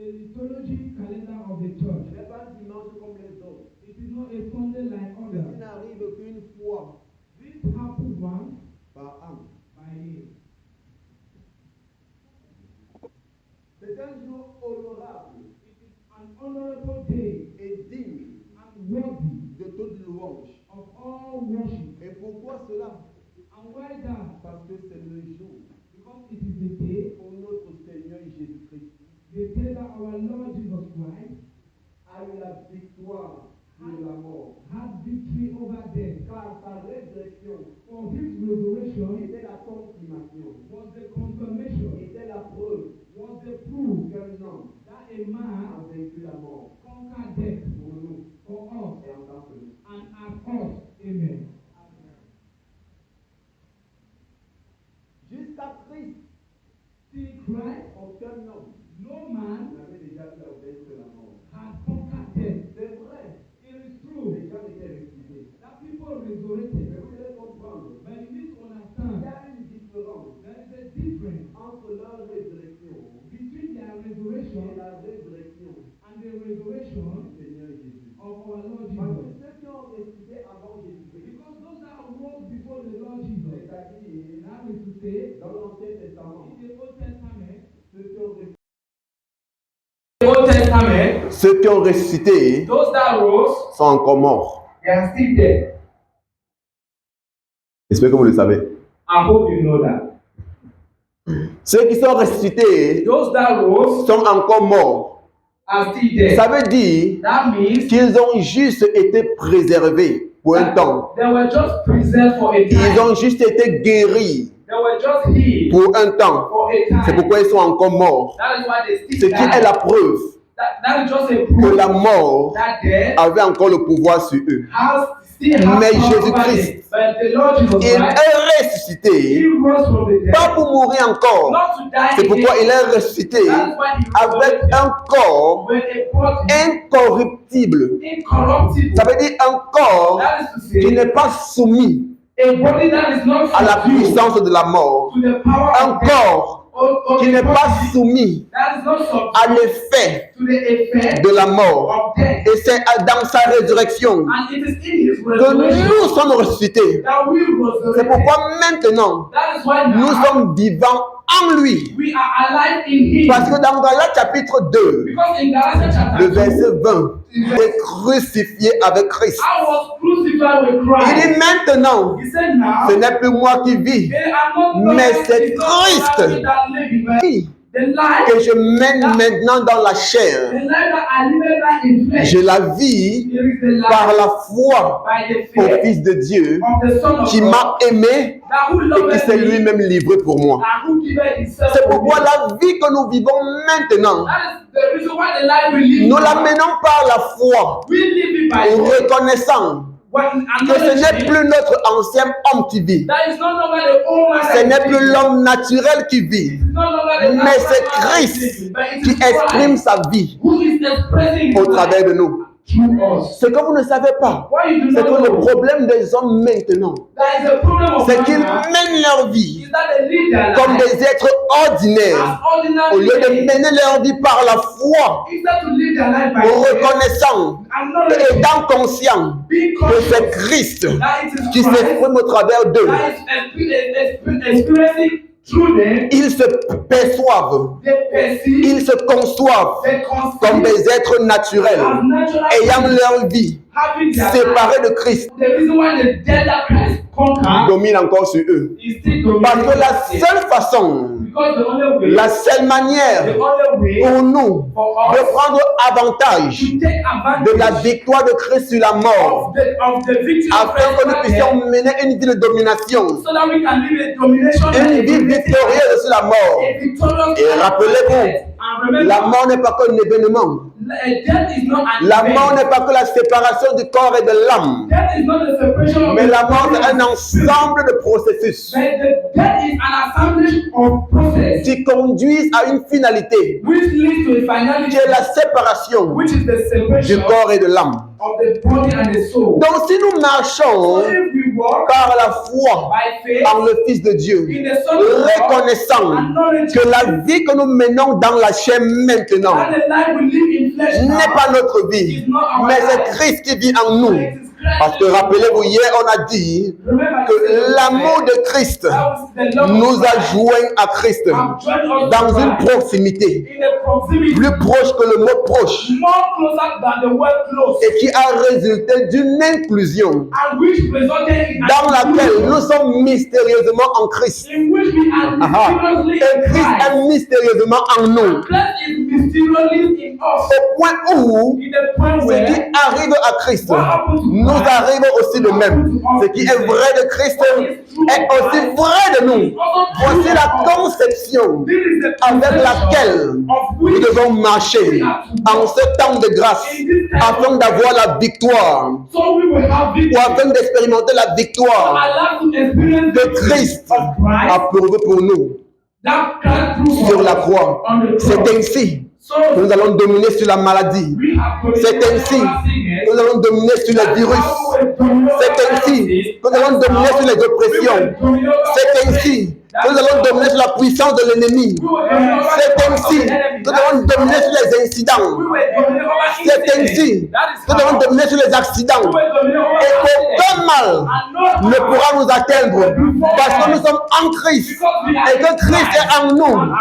liturgical calendar of the church. Ce n'est pas un dimanche comme les autres. It is not a Sunday like Il others. n'arrive qu'une fois This happens once par an. by year. C'est un jour honorable It is an honorable day et digne and worthy de toute louange. of all worship. Et pourquoi cela? And why that? Parce que c'est le jour Because it is the day, où notre Seigneur Jésus-Christ the day that our Lord Jesus Christ a eu la victoire sur la mort. had victory over death. Car sa résurrection For his resurrection était la confirmation, was the confirmation, était la preuve was the proof qu'un homme that a man a vaincu la mort conquered death pour nous for us et en tant que nous. and as us. Amen. Jusqu'à Christ, See Christ, aucun homme no man n'avait déjà pu vaincre la mort. had conquered death. C'est vrai, It is true les gens étaient ressuscités. that people Mais resurrected. vous devez comprendre, But you need to il y understand a une différence there is a difference entre leur résurrection between their et resurrection la résurrection and the resurrection du Seigneur Jésus. of our Lord Parce que Jesus. ceux qui ont ressuscité avant Jésus-Christ, Because those that rose before the Lord Jesus, c'est-à-dire that is to say, dans l'Ancien Testament, in the Old Testament, ceux qui ont ressuscité, Ceux qui ont ressuscité those that rose, sont encore morts. they are still dead. J'espère que vous le savez. I hope you know that. Ceux qui sont ressuscités Those that rose sont encore morts. are still dead. Ça veut dire That means qu'ils ont juste été préservés pour un temps. they were just preserved for a Ils time. ont juste été guéris They were just healed pour un temps. for a time. C'est pourquoi ils sont encore morts. That is why they Ce still qui est die. la preuve That is just a que proof la mort that death avait encore le pouvoir sur eux. still has Mais power over Jésus-Christ, them. But the Lord Jesus Il Christ, est ressuscité, He rose from the dead. pas pour mourir encore. Not to die C'est pourquoi again. il est ressuscité That's why He avec resurrected un corps with a body incorruptible. incorruptible. Ça veut dire un corps That is to qui say, n'est pas soumis a body that is not à la subdued puissance de la mort. to the power Un of death. corps qui n'est pas soumis That is not subdued à l'effet to the effect de la mort. of death. Et c'est dans sa résurrection And it is in His que resurrection nous sommes ressuscités. that we C'est resurrected. pourquoi maintenant, That is why nous now sommes vivants en lui. we are alive in Him. Parce que dans Galates chapitre 2, Because in Galatians chapter le 2, verset 20, est crucifié avec Christ. I was crucified with Il Christ. dit maintenant, He said now, ce n'est plus moi qui vis, they are not mais longer- c'est it's not Christ longer me that live, but the life, que je mène maintenant dans la the chair. life that I live right in flesh, Je la vis there is the par life la foi by the au faith Fils de Dieu of the Son of qui God m'a aimé that who et qui loved s'est me lui-même livré pour moi. and who giveth Himself C'est for me. pourquoi la vie que nous vivons maintenant, That is the reason why the life we live nous now, la menons par la foi, we live it by faith. reconnaissant When que ce n'est acknowledging plus notre ancien homme qui vit. that is no longer the old man Ce that n'est is plus living. l'homme naturel qui vit, It is no longer the mais natural c'est man that is Christ living, but it qui is exprime Christ sa vie who is expressing au His travers life de nous. through us. Ce que vous ne savez pas, What you do c'est not que le know, problème des hommes maintenant, that is a problem of c'est qu'ils man mènent leur vie is that they live their comme life des êtres ordinaires, as ordinary au lieu de men. mener leur vie par la foi, Instead to live their life by faith, reconnaissant et acknowledging, étant conscient being que c'est conscious Christ that it is qui Christ s'exprime au travers d'eux. that is experiencing through them. Ils se perçoivent, They perceive, ils se conçoivent they comme conceive des êtres naturels, as natural ayant leur vie having their life. séparée de Christ, The reason why the death that Christ conquered domine encore sur eux. is still Parce que la dominating. seule façon, Because the only way, la seule the manière only way pour nous for de us prendre avantage to take de la advantage victoire de Christ sur la mort, of the victory of afin que nous Christ puissions mener une vie de domination, so that we can live a domination une and vie victorieuse sur la mort. a victorious Et life. rappelez-vous, And remember, la mort n'est pas qu'un événement. death is not an La event. mort n'est pas que la séparation du corps et de l'âme. Death is not the separation of Mais the la mort body est un and spirit. ensemble de processus But the death is an assemblage of process qui conduisent à une finalité, which leads to a finality, qui est la séparation which is the du separation corps et de l'âme. of the body and the soul. Donc si nous marchons So if we walk par la foi by faith en le Fils de Dieu, in the Son of God, reconnaissant que la vie que nous menons dans la chair maintenant and the life we live in flesh n'est now pas notre vie, mais c'est Christ qui vit en nous. Parce que rappelez-vous, hier on a dit que l'amour de Christ nous a joints à Christ dans une proximité in a proximity plus proche que le mot proche more closer than the word close, et qui a résulté d'une inclusion and which resulted in dans laquelle nous sommes mystérieusement en Christ. in which we are mysteriously Et in Christ Christ. est mystérieusement en nous. Christ is mysteriously in us. Au point où In the point ce where qui arrive à Christ nous arrive aussi de même. Ce qui est vrai de Christ est aussi vrai de nous. Voici la conception this is the avec laquelle of nous which devons marcher en ce temps de grâce afin d'avoir la victoire so we will have ou victory. afin d'expérimenter la victoire Allow to experience que Christ of Christ a pourvu pour nous that Christ proved sur la croix. on the C'est cross. ainsi So que nous allons dominer sur la maladie. we have C'est ainsi que nous allons dominer sur les virus. C'est ainsi que nous allons dominer sur les oppressions. C'est ainsi que nous allons dominer sur la puissance de l'ennemi. C'est ainsi que nous allons dominer sur les incidents. C'est ainsi que nous allons dominer sur les accidents. Et qu'aucun mal ne pourra nous atteindre parce que nous sommes en Christ et que Christ est en nous.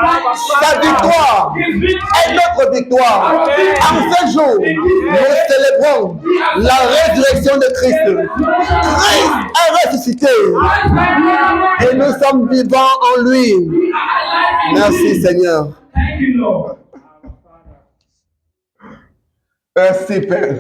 Sa victoire est notre victoire. En ce jour, nous célébrons la résurrection de Christ. Christ est ressuscité et nous sommes vivants en lui. Merci Seigneur. Thank you, Lord. Merci Père.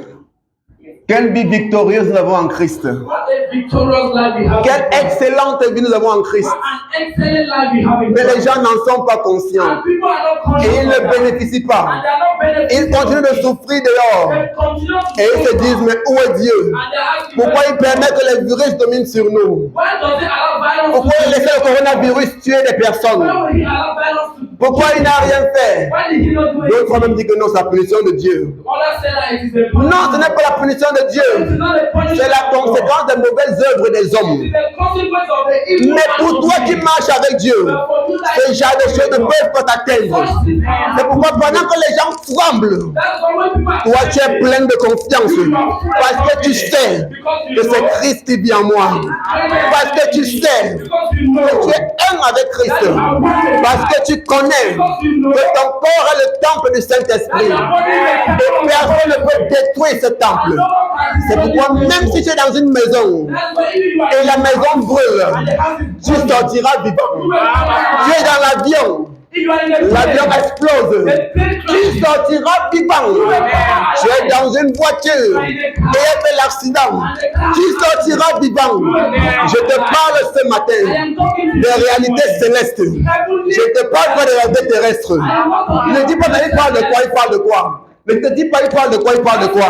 Quelle vie victorieuse nous avons en Christ. What a victorious life we have. Quelle excellente vie nous avons en Christ. What an excellent life we have in Mais les Christ. gens n'en sont pas conscients And people are not et conscious ils of ne that. bénéficient pas. And they are not benefiting. Ils continuent de souffrir dehors They continue to et ils se suffer. disent mais où est Dieu? And they are asking, Pourquoi il permet que les virus dominent sur nous? why does it allow violence Pourquoi to il laisse le coronavirus tuer des personnes? Why would he allow violence to Pourquoi il n'a rien fait? Why did he not do it? D'autres ont même dit que non, c'est la punition de Dieu. Others say that it is a Non, ce n'est pas la punition de It is Dieu. not a punishment. C'est la conséquence des mauvaises œuvres des It hommes. is the consequence of the evil. Mais pour toi qui marches avec Dieu, But for you that ce genre de choses ne peuvent pas t'atteindre. C'est pourquoi pendant que les gens tremblent, that's why when people are toi tu es plein de confiance. Parce que tu sais que c'est Christ qui vit en moi. Parce que tu sais because you know que tu es un avec Christ. Parce que tu connais que ton corps est le temple du Saint-Esprit. Et personne ne peut détruire ce temple. C'est pourquoi même si tu es dans une maison that's why even you are et la maison brûle, and the house is tu sortiras vivant. Tu es dans l'avion, if you are in the l'avion plane, explose. the plane Tu sortiras vivant. Tu es dans une voiture et elle fait l'accident. Tu sortiras vivant. Je te parle ce I matin am talking to des réalités célestes. Je te parle pas des réalités terrestres. Ne dis pas qu'il parle de quoi, il parle de quoi. Ne te dis pas il parle de quoi, il parle de quoi.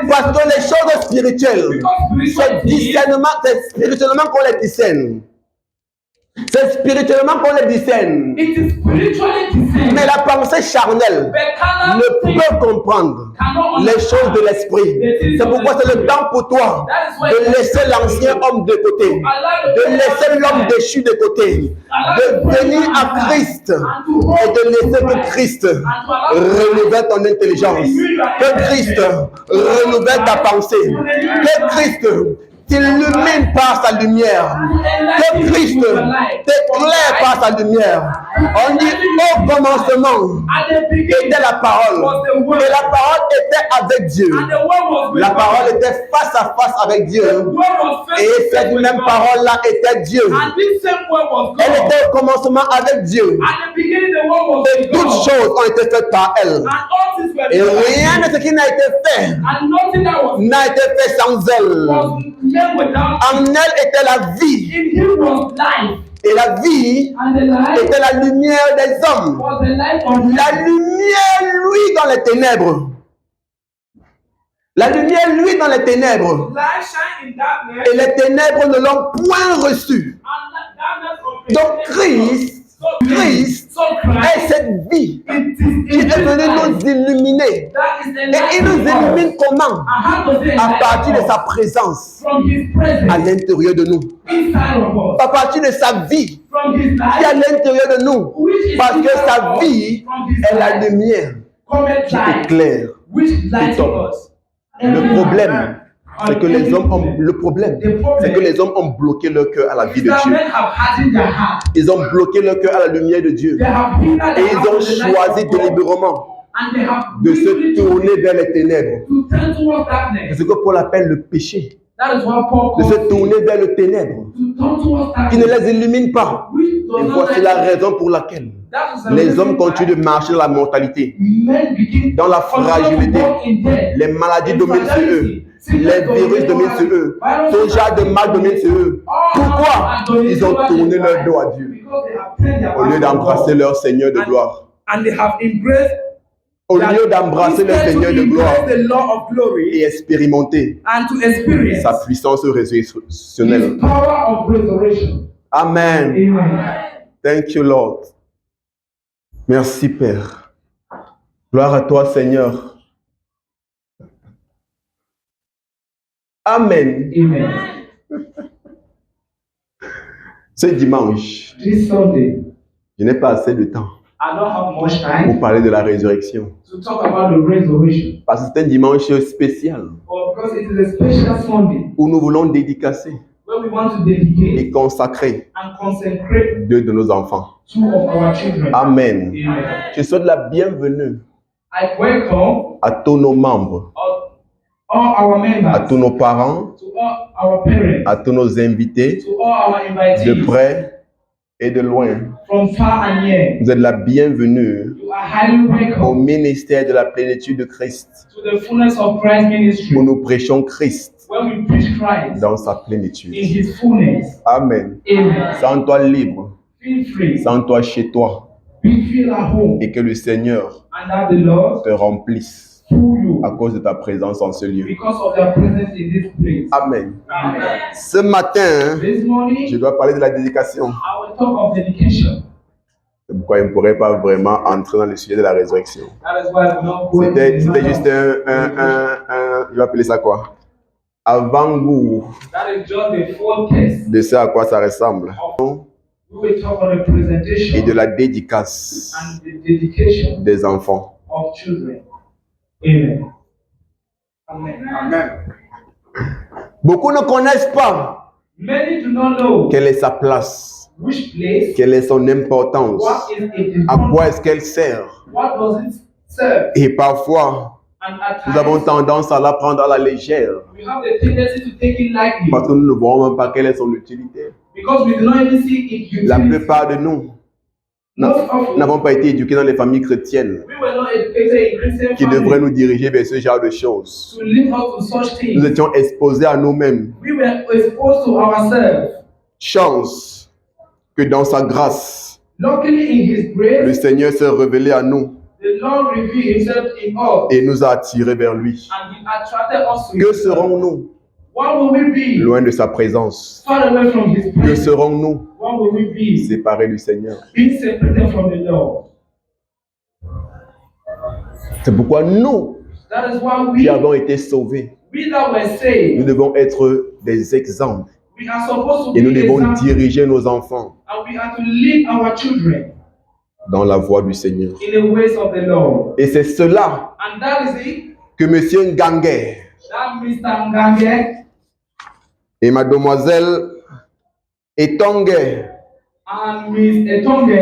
Parce que les choses spirituelles, c'est discernement, c'est spirituellement qu'on les discerne. C'est spirituellement qu'on les discerne. It is spiritually deceived. Mais la pensée charnelle But cannot ne think, peut comprendre les choses de l'esprit. C'est pourquoi c'est le temps pour toi de laisser l'ancien homme de côté, de laisser l'homme déchu de côté, de venir à Christ et de laisser que Christ renouvelle ton intelligence, que Christ renouvelle ta pensée, que Christ t'illumine par sa lumière, que Christ t'éclaire par sa lumière. On dit au commencement at the beginning était la parole, et la parole était avec Dieu. and the word was with La God. parole était face à face avec The Dieu. word was face Et to cette face with même God. parole-là était Dieu. And this same word was God. Elle était au commencement avec Dieu. At the beginning the word was Et with toutes God. choses ont été faites par elle. And all things were Et done. rien de ce qui n'a été fait And nothing that was n'a été fait sans elle. made without En elle était la vie. in him was life. Et la vie And the life était la lumière des hommes. was the life of La lumière, lui, dans les ténèbres. La lumière, lui, dans les ténèbres. light shine in darkness. Et les ténèbres ne l'ont point reçu. And darkness of Donc Christ so est Christ cette vie it is qui est venue nous illuminer éliminer. That is Et il nous élimine comment? À partir de sa présence from His à presence l'intérieur de nous. inside of us, À partir de sa vie from His qui est à life, l'intérieur de nous. which is Parce que inside sa of us, vie from His est la life, lumière cometh qui light, éclaire. which light Tout homme. to us. Le problème, c'est que les hommes ont, c'est que les hommes ont bloqué leur cœur à la vie de Is that Dieu. men have hardened their heart. Ils ont bloqué leur cœur à la lumière de Dieu. They have hindered Et their ils heart ont to the light choisi of God. délibérément And they have de willingly se tourner vers les ténèbres. to turn towards C'est darkness. ce que Paul appelle le péché. That is what Paul De calls se tourner vers le ténèbre. to turn towards Qui ne darkness. les illumine pas. Which does Et not voici let la them- raison pour laquelle That is the les reason hommes continuent why de marcher dans la mortalité. men begin Dans la to continue to fragilité. walk in death. Les maladies dominent sur eux. Les virus dominent sur eux. Tout genre de mal domine sur eux. Pourquoi? Ils ont tourné leur dos à Dieu Because they have turned their au lieu back on d'embrasser God. leur Seigneur de gloire. And they have embraced Au lieu d'embrasser leur instead to Seigneur de gloire embrace the law of glory et expérimenter and to experience sa puissance résurrectionnelle. His power of resurrection. Amen. Amen. Thank you, Lord. Merci, Père. Gloire à toi, Seigneur. Amen. Amen. Ce dimanche, This Sunday, je n'ai pas assez de temps I don't have much pour time parler de la résurrection. to talk about the resurrection. Parce que c'est un dimanche spécial But because it is a special Sunday où nous voulons dédicacer where we want to dedicate et consacrer and consecrate 2 de nos enfants. 2 of our children. Amen. Amen. Je souhaite la bienvenue I welcome à tous nos membres, all our à members, tous nos parents, to all our parents, à tous nos invités, to all our de invitees près et de loin. from far and near. Vous êtes la bienvenue You are highly au welcome ministère de la plénitude de Christ, to the fullness of Christ ministry, où nous prêchons Christ where we preach Christ dans sa in plénitude. His fullness. Amen. Amen. Sens-toi libre, Feel free. sens-toi chez toi Be feel at home, et que le Seigneur and that the Lord te remplisse through you à cause de ta présence en ce lieu. because of their presence in this place. Amen. Amen. Ce matin, This je morning, dois parler de la dédication. I will talk of dedication. C'est pourquoi je ne pourrais pas vraiment entrer dans le sujet de la résurrection. That is why we don't go into C'était the juste matter. je vais appeler ça quoi? Avant-goût That is just the forecast. de ce à quoi ça ressemble. We will talk on the presentation Et de la dédicace and the dedication des enfants. of children. Amen. Amen. Amen. Beaucoup ne connaissent pas Many do not know quelle est sa place, which place, quelle est son importance, what is it, à quoi est-ce qu'elle sert. what does it serve, Et parfois, and at nous avons times tendance à la prendre à la légère we have the tendency to take it lightly parce que nous ne voyons même pas quelle est son utilité. because we do not even see it La utility. plupart de nous Most of us, n'avons pas été éduqués dans les familles chrétiennes we were not educated in Christian qui devraient families nous diriger vers ce genre de choses. to live up to such Nous things. étions exposés à nous-mêmes. We were exposed to ourselves. Chance que dans sa grâce, Luckily, in His le grace, Seigneur s'est révélé à nous the Lord revealed Himself in us et nous a attirés vers lui. and He attracted us to Que Himself. serons-nous What will we be? loin de sa présence? Far away from His Que presence. serons-nous What will we be? séparés du Seigneur? Being separated from the Lord. C'est pourquoi nous, That is why qui avons été sauvés, we that were nous saved, devons être des exemples we are supposed to et nous be devons examples, diriger nos enfants and we are to lead our children dans la voie du Seigneur. in the ways of the Lord. Et c'est cela And that is it. que M. Ngangue That Mr. Ngange et Mademoiselle Etongue and Miss Etonge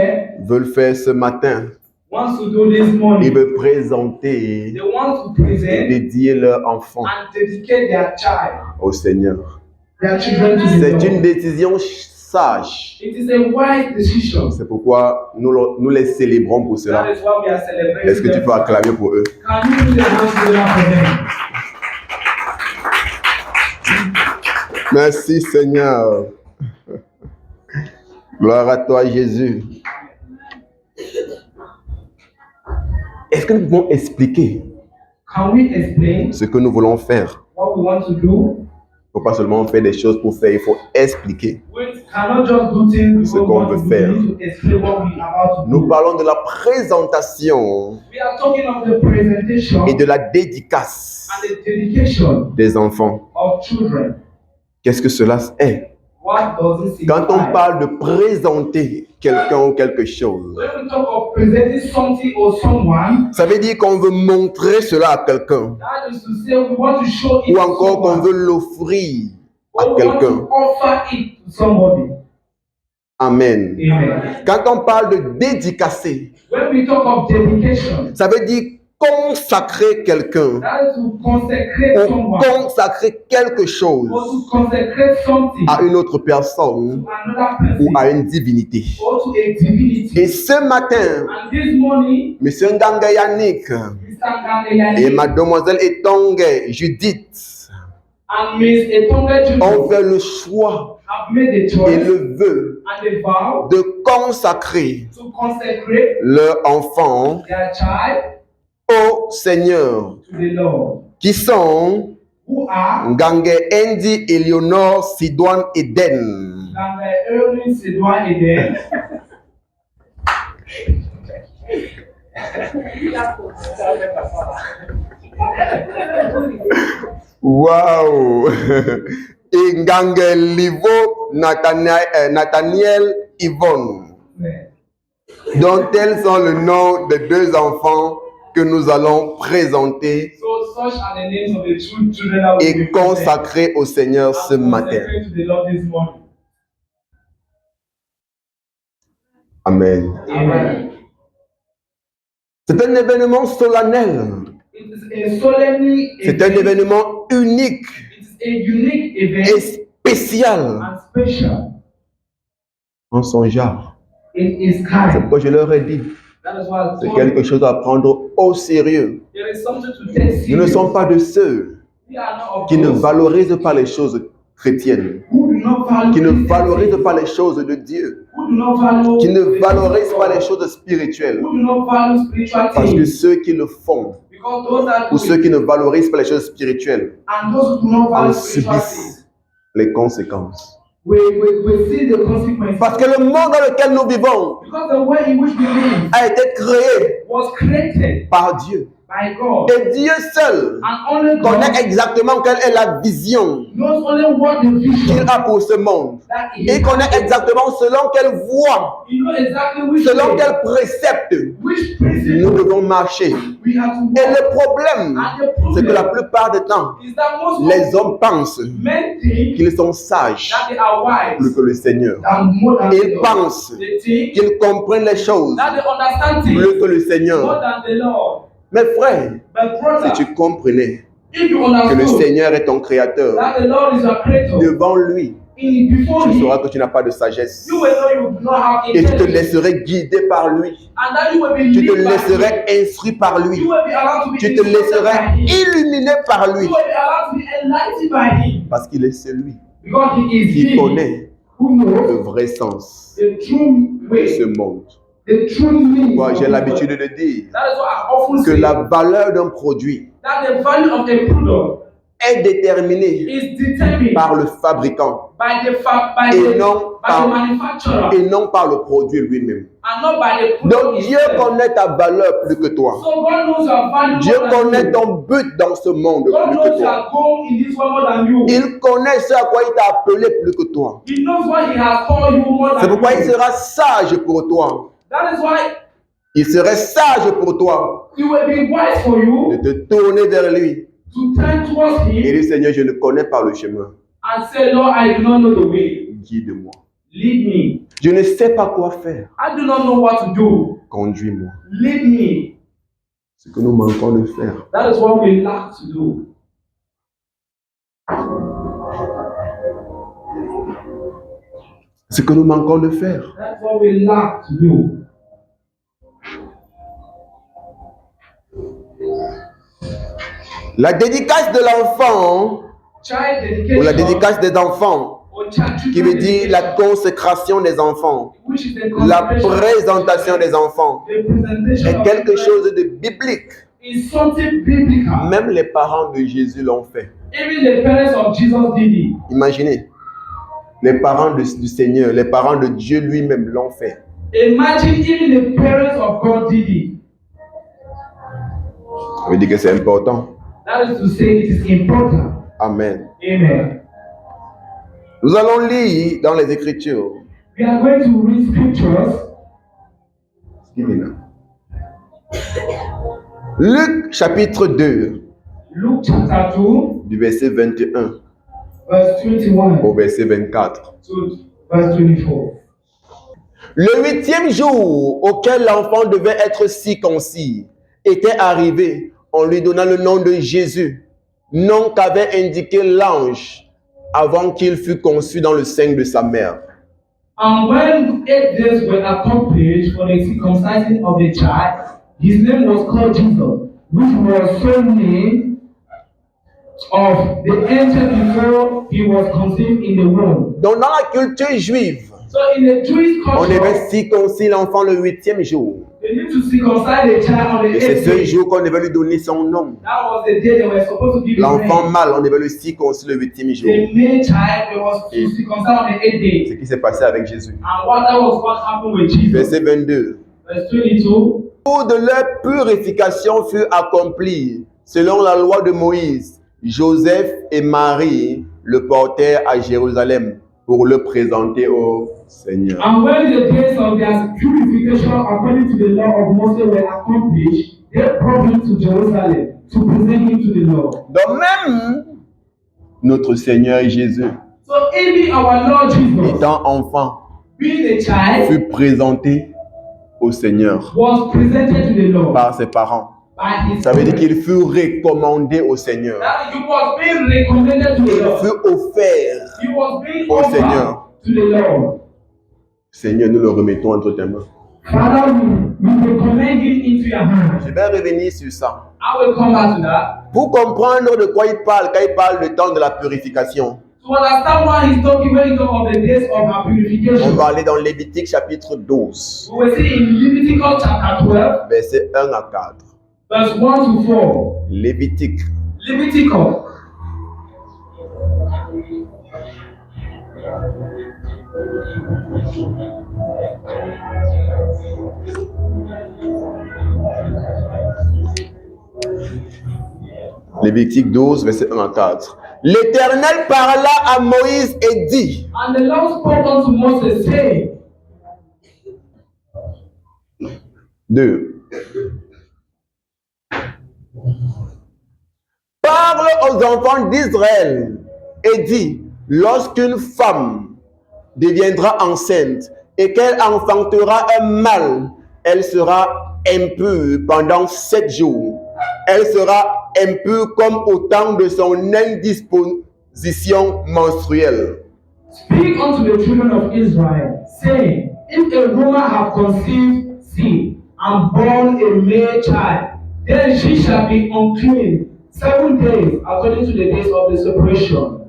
veulent faire ce matin. wants to do this Ils morning. veulent présenter They want to et present dédier leur enfant and dedicate their child, au Seigneur. their children to the C'est Lord. une décision sage. It is a wise decision. C'est pourquoi nous les célébrons pour That cela. is why we are celebrating. Est-ce que tu them. peux acclamer pour eux? Can you put your hands together for them? Merci Seigneur. Gloire à toi Jésus. Est-ce que nous pouvons expliquer Can we explain ce que nous voulons faire? what we want to do? Il ne faut pas seulement faire des choses pour faire, il faut expliquer. We cannot just do things ce qu'on veut faire. We need to explain what we are about to Nous do. parlons de la présentation We are talking of the presentation et de la dédicace and the dedication des enfants. of children. Qu'est-ce que cela est? What does it Quand on signify? parle de présenter quelqu'un ou quelque chose, When we talk of presenting something or someone, ça veut dire qu'on veut montrer cela à quelqu'un that is to say we want to show it ou to encore qu'on someone, veut l'offrir à or we want quelqu'un. to offer it to somebody. Amen. Amen. Quand on parle de dédicacer, When we talk of dedication, ça veut dire consacrer quelqu'un that is to consecrate ou someone, consacrer quelque chose or to consecrate something à une autre personne to another ou person, à une divinité. or to a divinity. Et ce matin, And this morning, M. Nganga Yannick Mr. et Gandeyani Mademoiselle Etongue Judith and Ms. Etonga ont Judith fait le choix have made the et choice le vœu and the vow de consacrer to consecrate leur enfant their child au Seigneur, to the Lord, qui sont who are Ngange Andy, Eleonore, Sidoine et Den. Ganga Erwin Sedwa Eden. Waouh! Et Ngange Livo, Nathaniel Yvonne. Donc, tels sont le nom des deux enfants que nous allons présenter So such are the names of the two children that will et be consacrer au Seigneur ce matin. consecrated to the Lord this morning. Amen. Amen. C'est un événement solennel. It is a solemnly C'est un événement unique It is a unique et event spécial and special en son genre. in its C'est kind. pourquoi je leur ai dit, That is why I c'est told quelque you, chose à prendre au sérieux. there is something to take Nous ne serious. sommes pas de ceux We are not of qui ne those valorisent pas les choses chrétiennes, who do not value qui ne Christianity, valorisent pas les choses de Dieu, who do not value qui ne the valorisent things of pas God, les choses spirituelles. who do not value spiritual Parce que things, ceux qui le font, because those that ou do ceux it, qui ne valorisent pas les choses spirituelles, and those who do not en value spiritual subissent things, les conséquences. we see the consequences. Parce que le monde dans lequel nous vivons Because the way in which we live a été créé was created par Dieu. by God, Et Dieu seul and only connaît God exactement quelle est la vision knows only what the qu'il vision a pour ce monde. that He Il connaît exactement selon quelle voie, You know exactly which selon way, quel précepte which nous principle devons marcher. we have to Et walk. le problème, And the c'est que la problem plupart du temps, is that most les hommes pensent men think qu'ils sont sages that they are plus wise que le Seigneur. than more than Ils the Lord. pensent They think qu'ils comprennent les choses that they understand plus things que le more Seigneur. than the Lord. Mes frères, But brother, si tu comprenais if you que le understood Seigneur est ton créateur, that the Lord is your creator, devant lui, before tu Him, sauras que tu n'as pas de sagesse. you will know you do not have Et tu te intelligence, laisserais guider par lui. and that you will be Tu te led by laisserais instruit par Him. lui. You will be allowed to be Tu te instructed by laisserais Him. illuminer par lui. You will be allowed to be enlightened by Him, Parce qu'il est celui because He is qui He connaît who le knows vrai sens the true de ce way, monde. the true meaning. Moi, of j'ai the l'habitude word. de dire That is what I often que say. la valeur d'un produit That the value of a product est déterminée is determined par le fabricant by the et non par, manufacturer, et non par le produit lui-même. and not by the product Donc Dieu itself. connaît ta valeur plus que toi. So God knows your value Dieu more than connaît you. ton but dans ce monde God plus knows que toi. your goal in this world more than you. Il connaît ce à quoi il t'a appelé plus que toi. He knows what He has called you more C'est than pourquoi il you. sera sage pour toi. That is why Il serait sage pour toi it will be wise for de you te tourner vers lui to turn towards et Him dire Seigneur, je ne connais pas le chemin. and say, Lord, I do not know the way. Guide-moi. Lead me. Je ne sais pas quoi faire. I do not know what to do. Conduis-moi. Lead me. Ce que nous manquons de faire. That is what we lack to do. Ce que nous manquons de faire. That's what we lack to do. La dédicace de l'enfant, Child dedication, ou la dédicace des enfants, or child qui veut children dire la dedication, consécration des enfants, which is the la consecration, présentation des enfants, the presentation est of quelque children chose de biblique. is something biblical. Même les parents de Jésus l'ont fait. Even the parents of Jesus did it. Imaginez, Les parents du Seigneur, les parents de Dieu lui-même l'ont fait. Imagine even the parents of God did it. Ça veut dire que c'est important. That is to say it is important. Amen. Amen. Nous allons lire dans les Écritures. We are going to read scriptures. Luc chapitre 2, Luke chapter 2, du verset 21 verse 21 au verset 24. to verse 24. Le 8e jour auquel l'enfant devait être circoncis était arrivé. On lui donna le nom de Jésus, nom qu'avait indiqué l'ange avant qu'il fût conçu dans le sein de sa mère. And when 8 days were accomplished for the circumcision of the child, his name was called Jesus, which was so named of the angel before he was conceived in the womb. Donc dans la culture juive, So in the Jewish on culture, devait circoncire l'enfant le 8e jour. they need to circumcise the child on the Et c'est 8th ce day. jour qu'on devait lui donner son nom. That was the day they were supposed to give his L'enfant name. mâle, on devait le circoncire le 8e jour. The male child they was to circumcise on the 8th day. Ce qui s'est passé avec Jésus. And that was what happened with Jesus. Verset 22. Verse 22. Pour de leur purification fut accomplie selon la loi de Moïse. Joseph et Marie le portèrent à Jérusalem pour le présenter au Seigneur. And when the days of their purification according to the law of Moses were accomplished, they brought him to Jerusalem to present him to the Lord. Donc même notre Seigneur Jésus, So even our Lord Jesus, étant enfant, being a child, fut présenté au Seigneur was presented to the Lord par ses parents. by his Ça veut dire parents. qu'il fut recommandé au Seigneur. That he was being recommended to the Il Lord. fut offert. He was being Au offered Seigneur. to the Lord. Seigneur, nous le remettons entre tes mains. Father, we recommend him into your hands. Je vais revenir sur ça. I will come back to that. Pour comprendre de quoi il parle quand il parle du temps de la purification, To understand what he's talking when he talks of the days of our on purification, va aller dans Lévitique chapitre 12, we will see in Leviticus chapter 12, versets 1 à 4. verse 1 to 4. Lévitique. Leviticus. Lévitique 12, versets 1 à 4. L'Éternel parla à Moïse et dit, And the Lord spoke unto Moses, saying, 2. Parle aux enfants d'Israël et dis, lorsqu'une femme deviendra enceinte et qu'elle enfantera un mâle, elle sera impure pendant 7 jours. Elle sera impure comme au temps de son indisposition menstruelle. Speak unto the children of Israel, saying, if a woman have conceived seed and born a male child, then she shall be unclean 7 days according to the days of the separation.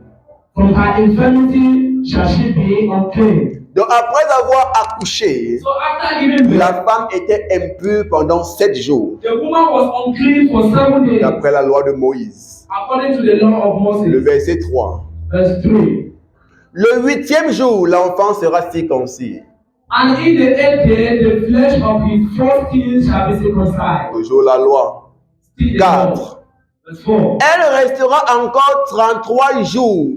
From her infirmity shall she be unclean. Donc après avoir accouché, So after giving birth, la femme était impure pendant 7 jours, the woman was unclean for 7 days d'après la loi de Moïse. according to the law of Le Moses. verset 3. Verse 3. Le 8e jour, l'enfant sera circoncis. And in the 8th day, the flesh of his foreskin shall be circumcised. Toujours la loi. Still the 4. law. Verse 4. Elle restera encore 33 jours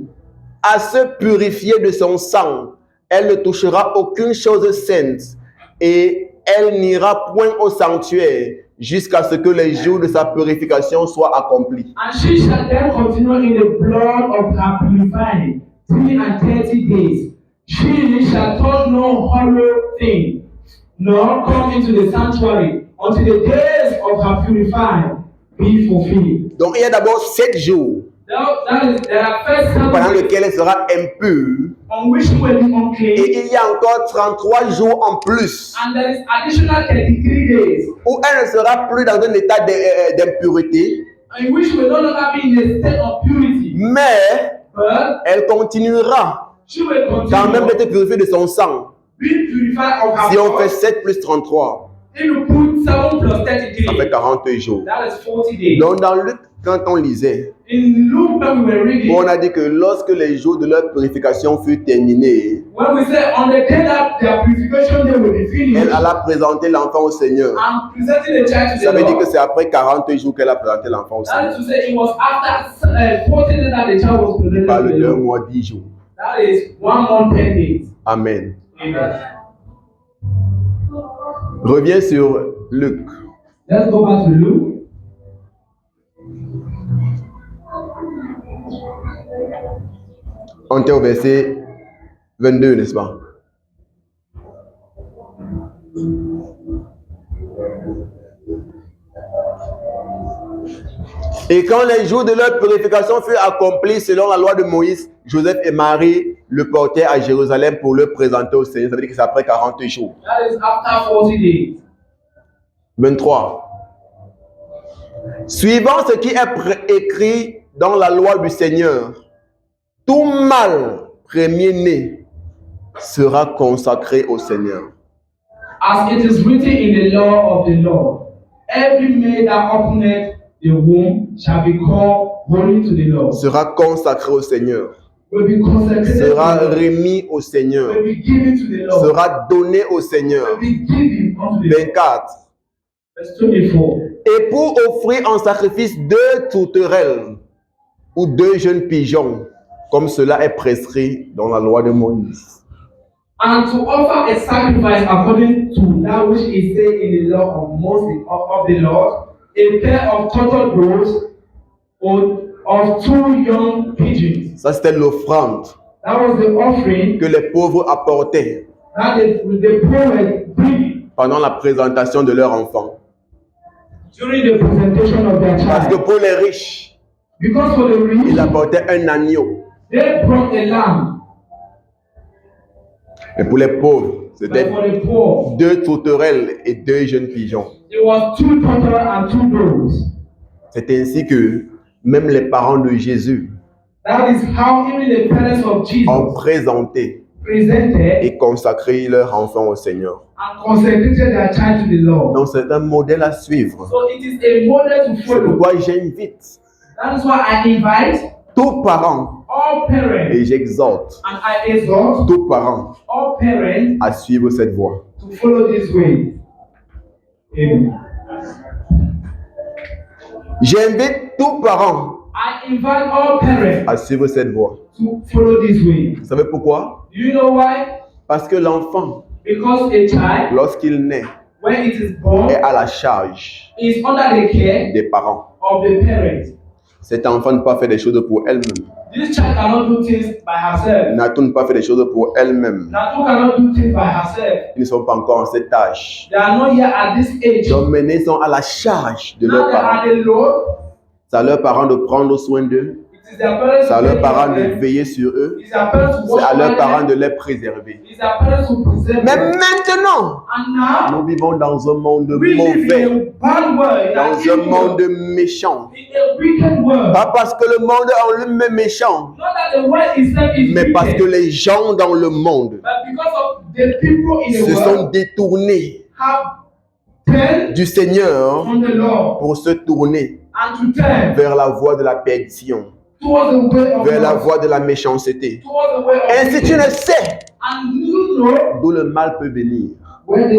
à se purifier de son sang. Elle ne touchera aucune chose sainte et elle n'ira point au sanctuaire jusqu'à ce que les jours de sa purification soient accomplis. And she shall then continue in the blood of her purifying 330 days. She shall touch no hollow thing, nor come into the sanctuary until the days of her purifying be fulfilled. Donc il y a d'abord 7 jours There are first pendant Sabbath lesquels elle sera impure on which she will be unclean, et il y a encore 33 jours en plus and there is additional 33 days où elle ne sera plus dans un état d'impureté, in which she will no longer be in a state of purity, mais but elle continuera she will quand même continue d'être purifiée de son sang. being purified of her Si on fait blood. 7 plus 33, If you put 7 plus ça fait 33, 40 jours. that is 40 days. Donc dans Luc, quand on lisait, In Luke, when we were reading, on a dit que lorsque les jours de leur purification furent terminés, when we say on the day that their purification day will be elle finished, alla présenter l'enfant au Seigneur. I'm presenting the child to Ça the veut dire que Lord. c'est après 40 jours qu'elle a présenté l'enfant au That is Seigneur. to say, it was after 40 days that the child was Il presented parle to the d'un Lord. mois, 10 jours. That is 1 month, 10 days. Amen. Amen. Reviens sur Luc. Let's go back to Luke. On était au verset 22, n'est-ce pas? Et quand les jours de leur purification furent accomplis selon la loi de Moïse, Joseph et Marie le portèrent à Jérusalem pour le présenter au Seigneur. Ça veut dire que c'est après 40 jours. That is after 40 days. 23. Suivant ce qui est écrit dans la loi du Seigneur, tout mâle premier-né sera consacré au Seigneur. As it is written in the law of the Lord, every male that openeth the womb shall be called holy to the Lord. Sera consacré au Seigneur. Will be consecrated Sera to the Lord. remis au Seigneur. Will be given to the Lord. Sera donné au Seigneur. Will be given unto the Lord. 24. Verse 24. Et pour offrir en sacrifice 2 tourterelles ou 2 jeunes pigeons, comme cela est prescrit dans la loi de Moïse. And to offer a sacrifice according to that which is said in the law of Moses of the Lord, a pair of turtle doves or of 2 young pigeons. Ça, c'était l'offrande That was the offering que les pauvres apportaient that the poor were bringing pendant la présentation de leur enfant. during the presentation of their Parce que child. pour les riches, Because for the rich, ils apportaient un agneau. they brought a lamb. Mais pour les pauvres, But c'était for the poor, 2 tourterelles et 2 jeunes pigeons. it was 2 turtle and 2 doves. C'est ainsi que même les parents de Jésus That is how even the parents of ont Jesus présenté presented et consacré leur enfant au Seigneur. and consecrated their child to the Lord. Donc c'est un modèle à suivre. So it is a model to C'est follow. pourquoi j'invite That is why I invite tous parents all parents et j'exhorte and I exhort tous parents all parents à suivre cette voie. to follow this way. Amen. J'invite tous parents I invite all parents à suivre cette voie. to follow this way. Vous savez pourquoi? Do you know why? Parce que l'enfant, Because a child, lorsqu'il naît, when it is born, est à la charge is under the care des parents. of the parents. Cet enfant ne peut pas faire des choses pour elle-même. This child cannot do things by herself. Natou ne peut pas faire des choses pour elle-même. Natu cannot do things by herself. Ils ne sont pas encore en cette âge. They are not yet at this age. Donc maintenant, ils sont à la charge de Now leurs they parents. are the Lord. C'est à leurs parents de prendre soin d'eux. It is their parents C'est à to leurs take parents care of de them. veiller sur eux. It is their parents to C'est watch à leurs over parents them. de les préserver. It is their parents to preserve Mais them. maintenant, And now, nous vivons dans un monde we live mauvais, in a bad world, dans an un evil monde world, méchant. in a wicked world. Pas parce que le monde en lui-même est méchant, Not that the world itself is mais parce que wicked, les gens dans le monde but because of the people in the se world sont détournés have turned du Seigneur from the Lord pour se tourner and to turn vers la voie de la perdition, towards the way of vers la God, voie de la méchanceté. towards the way of Ainsi tu wicked. ne sais And you know d'où le mal peut venir. where and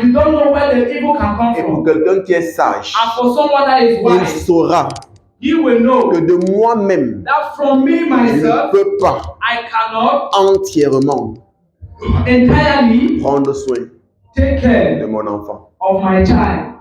you don't know where the evil can come Et pour from. quelqu'un qui est sage, And for someone that is il wise, saura he will know que de moi-même, that from me je ne myself, peux pas I cannot entièrement entirely prendre soin take de care mon enfant. of my child.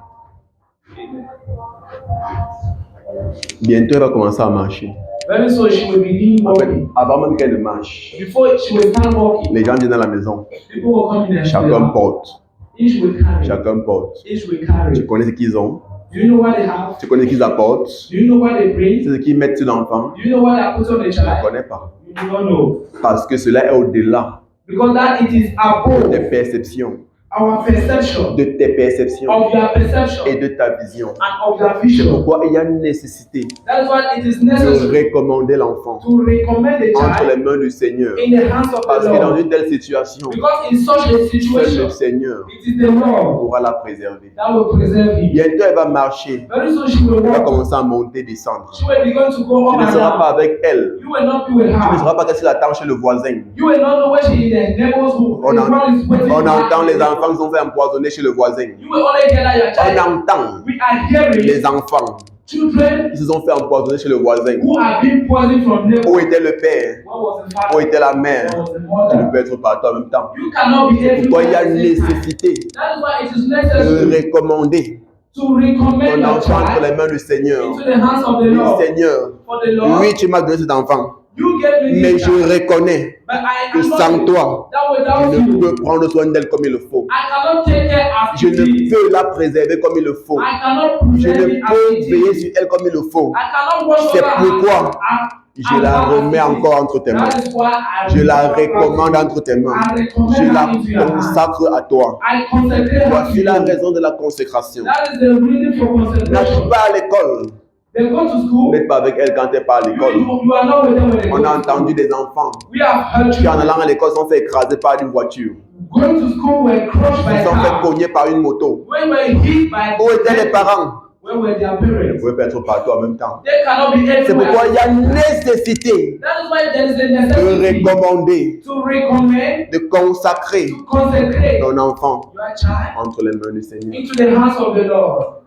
Bientôt, elle va commencer à marcher. Very soon she will begin En fait, walking. avant même qu'elle ne marche, Before she will start walking, les gens viennent dans la maison. people will come in and Chacun porte. each will carry. Chacun porte. Each will carry. Tu connais ce qu'ils ont. Do you know what they have? Tu connais ce qu'ils apportent. Do you know what they bring? C'est ce qu'ils mettent sur l'enfant. Do you know what they put on the Je ne child? connais pas. You do not know. Parce que cela est au-delà Because that it is above des perceptions, our perception, de tes perceptions of your perception, et de ta vision. and of your C'est vision. pourquoi il y a une nécessité That is why it is de necessary recommander l'enfant to recommend the entre les child mains du Seigneur. in the hands of Parce the que dans Lord. une telle situation, Because in such a seul situation, le Seigneur it is the Lord pourra la préserver. that will preserve him. Bientôt, elle va marcher. Very soon she will Elle va walk. commencer à monter, descendre. She will be going to go Tu up ne and seras pas down. avec elle. You will not be with Tu ne her. sauras pas qu'est-ce qu'il attend chez le voisin. You will not know where she is in the neighbor's home. On, The one is waiting on for her. entend les enfants qui sont fait empoisonner chez le voisin. You will only hear that your On child. entend We are hearing les enfants children qui se sont fait empoisonner chez le voisin. who are being poisoned from Où neighbors. était le père? What was the Où father? était la mère? What was the Tu ne mother? peux être partout en même temps. You cannot be Pourquoi il y a everywhere at the same time. nécessité That is why it is de necessary recommander to recommend ton your enfant entre child les mains du Seigneur. into the hands of the Oui, Lord. Seigneur, For the Lord, oui, tu m'as donné cet enfant, you gave me mais this je child, reconnais but I que am sans not toi, that je without ne you. peux prendre soin d'elle comme il le faut. I cannot take care as Je it ne is. peux la préserver comme il le faut. I cannot Je present ne it as peux it veiller is. sur elle comme il le faut. I cannot watch C'est over her pourquoi as je la as remets it is. encore entre tes mains. That is why I Je la recommend recommande her. entre tes mains. I recommend Je her la into your hands. consacre à toi. I consecrate her to Voici la you. raison de la consécration. That is the reason for N'arrive consecration. pas à l'école. They go to school. N'êtes pas avec elle quand elle n'est pas à l'école. You are not with them when they On go a to school. entendu des enfants We have heard qui, en children allant à l'école, sont fait écraser par une voiture. going to school were crushed by Ils sont fait car. cogner par une moto. When were hit by Où étaient les parents? where were their Ils ne parents? pouvaient pas être partout en même temps. They cannot be C'est pourquoi il y everywhere. a nécessité That is why there is a de necessity recommander, to recommend, de consacrer to consecrate ton enfant your child entre les mains du Seigneur. into the hands of the Lord.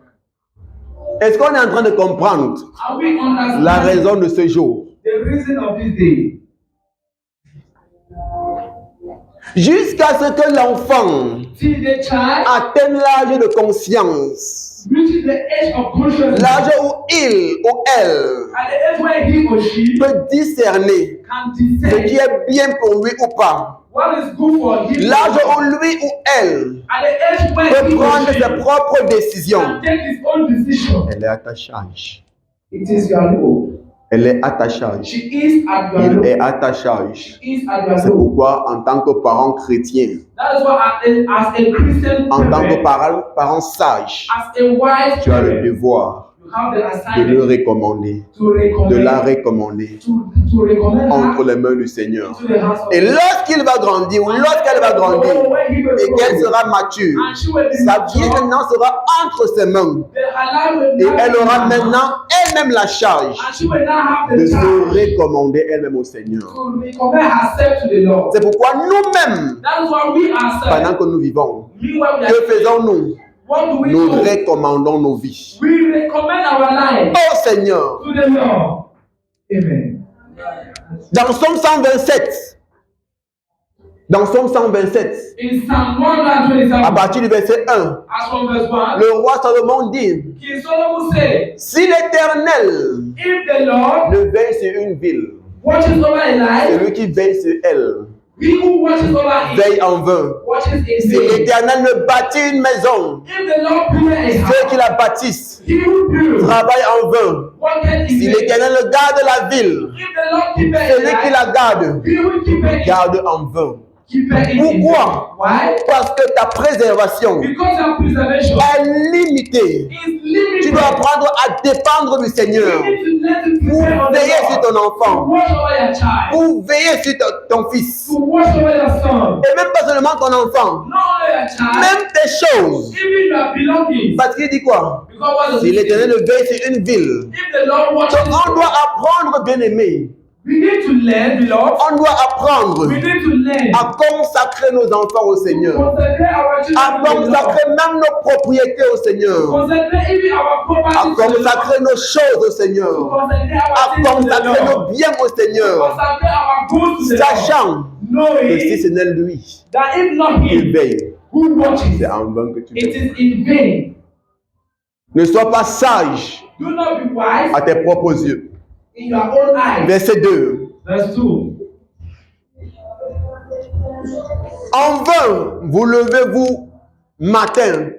Est-ce qu'on est en train de comprendre Are we understanding la raison de ce jour? the reason of this day? Jusqu'à ce que l'enfant Till the child atteigne l'âge de conscience, reaches the age of consciousness, l'âge où il ou elle at the age where he or she peut discerner can ce qui discern est bien pour lui ou pas, what is good for him, l'âge où lui ou elle at the age where peut he or prendre she ses propres décisions. can take his own decision. Elle est à ta charge. It is your role. Elle est à ta charge. She is at your Il role. est à ta charge. She is at your C'est role. pourquoi, en tant que parent chrétien, That is why as a Christian en tant que parent, parent sage, as a wise tu as le parent, devoir you have the de le assignment recommander, to recommend, de la recommander to recommend entre her les mains du Seigneur. into the hands of Et the Lord. lorsqu'il va grandir ou lorsqu'elle va grandir et qu'elle sera mature, And she will be sa vie mature. maintenant sera entre ses mains. The halal will Et not elle be aura halal. maintenant elle-même la charge And she will now have de the se charge recommander elle-même au Seigneur. to recommend herself to the Lord. C'est pourquoi nous-mêmes, That is why we pendant ourselves, que nous vivons, meanwhile we que are, faisons-nous? what do we Nous do? recommandons nos vies. We recommend our life Oh Seigneur, to the Lord. Amen. dans Psaume 127, dans Psaume 127, In Psalm 127, à partir du verset 1, as from verse 1, le roi Salomon dit, King Solomon said, si l'Éternel if the Lord ne veille sur une ville, watches over a life, celui qui veille sur elle he who watches over it veille en vain. watches in Si vain. l'Éternel ne bâtit une maison, If the Lord build a ceux house, qui la bâtissent he who builds travaillent en vain. worketh in Si vain. l'Éternel garde la ville, If the Lord keepeth celui qui a life, la garde he will keep it. garde en vain. Keepeth it in Pourquoi? vain. Why? Parce que ta préservation Because your preservation est limitée. is limited. Tu dois apprendre à dépendre du Seigneur You need to let it pour depend on the veiller sur Lord. ton To enfant, watch over your child. pour veiller sur ton fils. To watch over your son. Et même pas seulement ton enfant, Not only your child, même tes choses. even your belongings. Parce qu'il dit quoi? Because what does Si it say? l'Éternel veille sur une ville, If the Lord donc watches, on doit apprendre, bien aimé, we need to learn, beloved. on doit apprendre We need to learn. à consacrer nos enfants au Seigneur, Consecrate our à children to the Lord. consacrer même nos propriétés au Seigneur, Consecrate even our à property to the Lord. consacrer nos choses au Seigneur, Consecrate à our things to the consacrer nos Lord. biens au Seigneur, Consecrate our goods to the Lord. sachant que si Knowing ce n'est lui that if not qui him veille, who watches, c'est en vain que tu it veilles. is in vain. Ne sois pas sage Do not be wise à tes propres yeux. in your own eyes. Verset 2. Verse 2. En vain, vous levez-vous matin,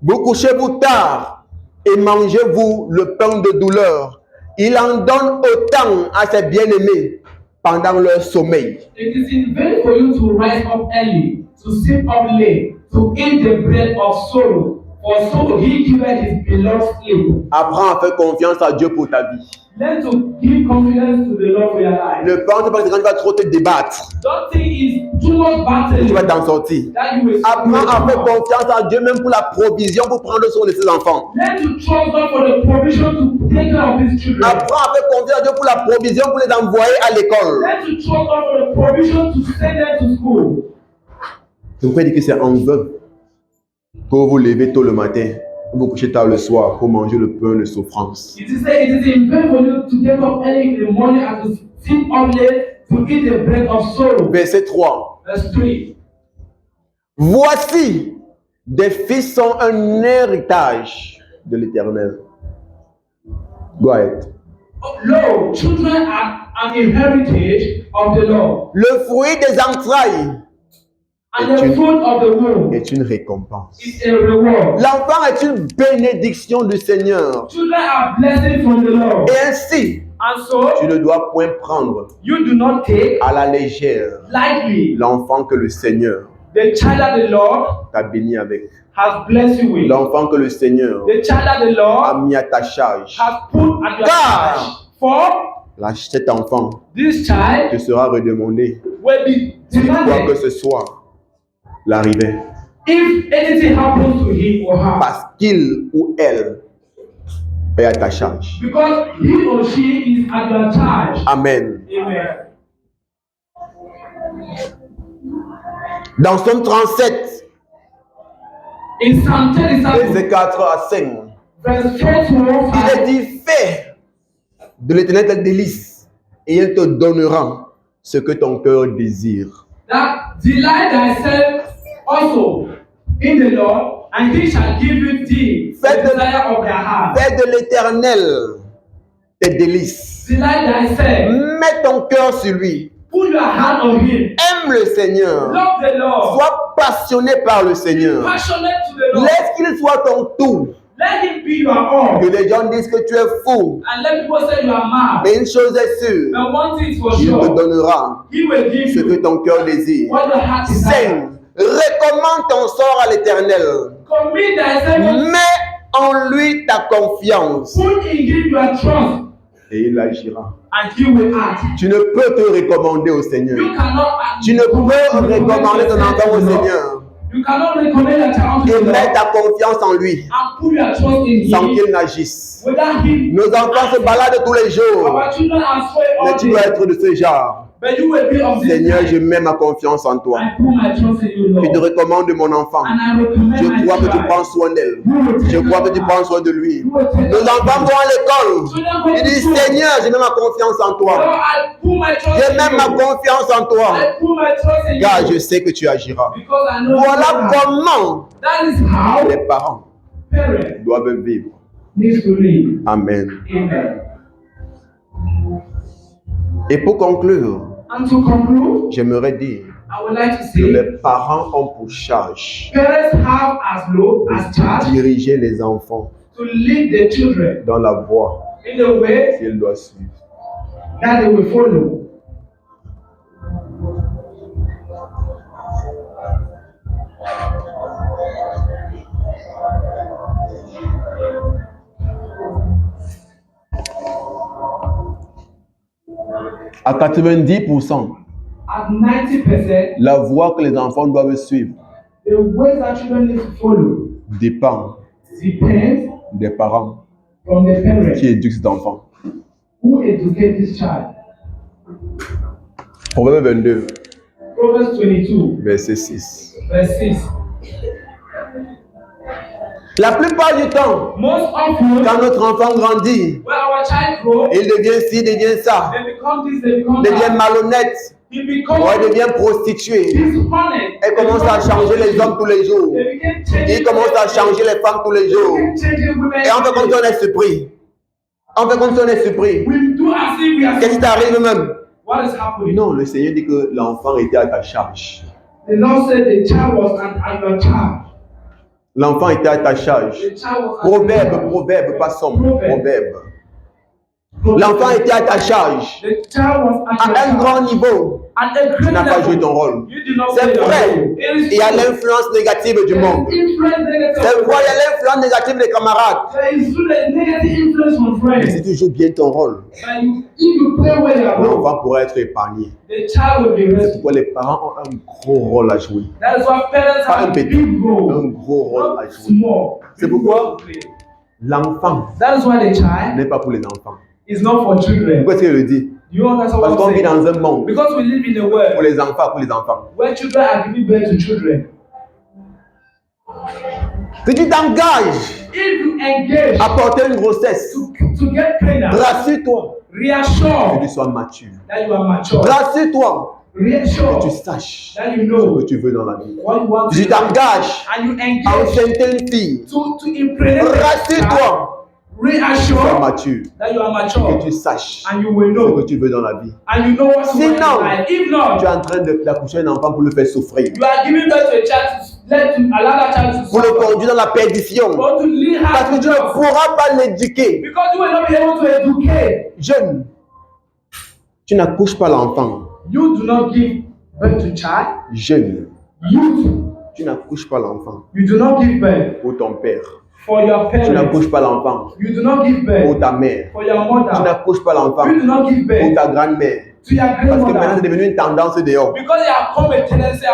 vous couchez-vous tard et mangez-vous le pain de douleur. Il en donne autant à ses bien-aimés pendant leur sommeil. It is in vain for you to rise up early, to sit up late, to eat the bread of sorrow, for so he giveth his beloved sleep. Apprends à faire confiance à Dieu pour ta vie. Learn to give confidence to the Lord for your life. Ne pense pas que quand tu vas trop te débattre, Don't think it's too much battle tu vas t'en sortir. that you will Apprends à faire confiance à Dieu même pour la provision, pour prendre soin de ses enfants. Learn to trust God for the provision to take care of his children. Apprends à faire confiance à Dieu pour la provision, pour les envoyer à l'école. Learn to trust God for the provision to send them to school. Je vous dire que c'est en vain pour vous lever tôt le matin, vous coucher tard le soir pour manger le pain de souffrance. It is in vain for you to get up early in the morning and to sit up late to eat the bread of sorrow. Verset 3. Verse 3. Voici, des fils sont un héritage de l'Éternel. Go ahead. Lo, children are an heritage of the Lord, Le fruit des entrailles and the fruit of the womb est une récompense. is a reward. L'enfant est une bénédiction du Seigneur. Children are blessed from the Lord. Et ainsi, And so, tu ne dois point prendre you do not take à la légère lightly l'enfant que le Seigneur the child that the Lord t'a béni avec. has blessed you with. L'enfant que le Seigneur The child that the a Lord mis à ta charge. has put at your Car- charge. For Cet enfant this child te sera redemandé will be si quoi que demanded ce soit l'arrivait. if anything happens to him or her. Parce qu'il ou elle est à ta charge. Because he or she is at your charge. Amen. Amen. Dans Psaume 37, In Psalm 37, versets 4 à 5, verse 4 to il est 5, dit, fais de l'Éternel tes délices et il te donnera ce que ton cœur désire. that delight thyself also in the Lord, and he shall give you thee the Faites de- desire of thy heart. Fais de l'Éternel tes délices. Delight thyself. Mets ton cœur sur lui. Put your hand on him. Aime le Seigneur. Love the Lord. Sois passionné par le Seigneur. Passionate to the Lord. Laisse qu'il soit ton tout. Let him be your all. Que les gens disent que tu es fou. And let people say you are mad. Mais une chose est sûre, But one thing is for il te sure. donnera He will give ce que you ton cœur désire. what your heart desires. 5. Recommande ton sort à l'Éternel. Commit thyself. Mets en lui ta confiance Put in him your trust. et il agira. And he will act. Tu ne peux te recommander au Seigneur. You cannot act. Tu ne peux recommander ton enfant au Seigneur You cannot recommend your child to et the Lord mettre ta confiance en lui and put your trust in sans him qu'il n'agisse. without him. Nos enfants se baladent tous les jours, Our children are sway mais all tu dois day. être de ce genre. But you will be of this Seigneur, je type. mets ma confiance en toi. I put my trust in you, Je te Lord. recommande mon enfant. And I recommend Je my crois que tu child. prends soin d'elle. You will take Je crois que tu care prends of soin de lui. You will take Nos care of enfants vont à l'école. Children go Ils to disent, school. Seigneur, je mets ma confiance en Lord, toi. I put my trust Je in mets ma you. confiance en toi. I put my trust in Car je you. sais que tu agiras. Because I know Voilà you are. comment That is how les parents parents doivent vivre. need to live. Amen. Amen. Et pour conclure, And to conclude, j'aimerais dire I would like to que say les parents ont pour charge parents have as low as charge de diriger les enfants to lead their children dans la voie in the way qu'ils doivent suivre. that they will follow. À 90%, At 90%, la voie que les enfants doivent suivre the ways that children need to follow dépend depends des parents from the parents qui éduquent cet enfant. who educate this child. Proverbe 22, Proverbs 22, verset 6. verse 6. La plupart du temps, Most often, quand notre enfant grandit, when our child grows, il devient ci, devient ça, they become this, they become devient that. malhonnête, He becomes ou elle devient prostituée. dishonest. Elle commence à changer les hommes tous les jours. They begin changing. Il commence à changer les femmes tous les jours. They begin changing women. Et on fait comme si on est surpris. On fait comme si on est surpris. We do as if we are. Qu'est-ce qui t'arrive même? What is happening? Non, le Seigneur dit que l'enfant était à ta charge. The Lord said the child was at your charge. L'enfant était à ta charge. The child was at Proverbe, your charge. proverbe, pas somme. Proverbe. L'enfant était à ta charge. The child was at your À un charge. grand niveau, At a tu great n'as pas level, joué ton rôle. you did not C'est play your vrai, role. It is il y a true. l'influence négative du monde. There is influence negative C'est of vrai, il y a friends. l'influence négative des camarades. There is negative influence from Mais si friends. tu joues bien ton rôle, But if you play well your role, l'enfant pourra être épargné. the child will be rescued. Pourquoi les parents ont un gros rôle à jouer. That is why parents Pas un have a petit, big role, un gros rôle à not jouer. small. C'est Big pourquoi role to play. l'enfant That is why the child n'est pas pour les enfants. is not for children. Pourquoi est-ce qu'il le dit? Do you understand Parce what qu'on I'm vit saying? dans un monde Because we live in a pour world les enfants, where children are giving birth to children. Si tu t'engages If you engage à porter une grossesse, to get pregnant, rassure-toi que reassure tu sois mature. that you are mature. Rassure-toi Reassure que tu saches that you ce know que tu veux dans la vie. what you want Si tu to do. t'engages And you à engage enceinter une fille, to impregnate the child. rassure-toi que tu sois Reassure mature, that you are que mature tu saches and you will ce know que tu veux dans la vie. and you know what you want in Sinon, life. If Tu not, es en train d'accoucher un enfant pour le faire souffrir, you are giving birth to a child to allow that child to pour le suffer conduire dans la perdition, or to lead parce her que to tu ne death pourras pas l'éduquer. because you will not be able to educate. Jeune, tu n'accouches pas l'enfant. You do not give birth to child. Jeune, Youth, tu n'accouches pas l'enfant you do not give birth pour ton père. for your Tu parents. n'accouches pas l'enfant You do not give pour birth ta mère. for your Tu mother. n'accouches pas l'enfant You do not give pour birth ta grand-mère. to your Parce que maintenant, c'est grandmother devenu une tendance dehors. because they have come a tendency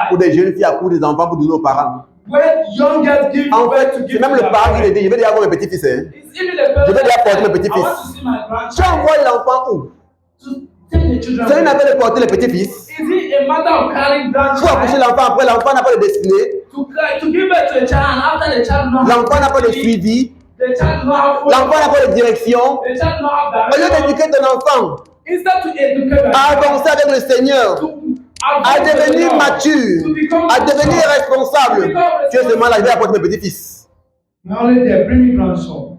Pour outside des jeunes filles accouchent des enfants pour donner aux parents. where young girls give En birth fait, to c'est give même to le their parent qui parents. le dit, je vais dire avoir mes petits-fils. Hein. It's even the Je vais dire porter mes I petits-fils. want to see my Tu grandchild. envoies l'enfant où? To take the children. C'est une affaire de porter les petits-fils. Is it a matter of carrying Faut accoucher grandchild l'enfant, après l'enfant n'a pas de destinée. to give birth to a child and after the child not L'enfant n'a pas de suivi. the child not have L'enfant n'a pas de direction. the child not have Au lieu direction. d'éduquer ton enfant Instead to educate à avancer avec le Seigneur, à devenir mature, à devenir responsable, tu es seulement là, je vais apporter mes petits-fils. Not only they bring me grandson.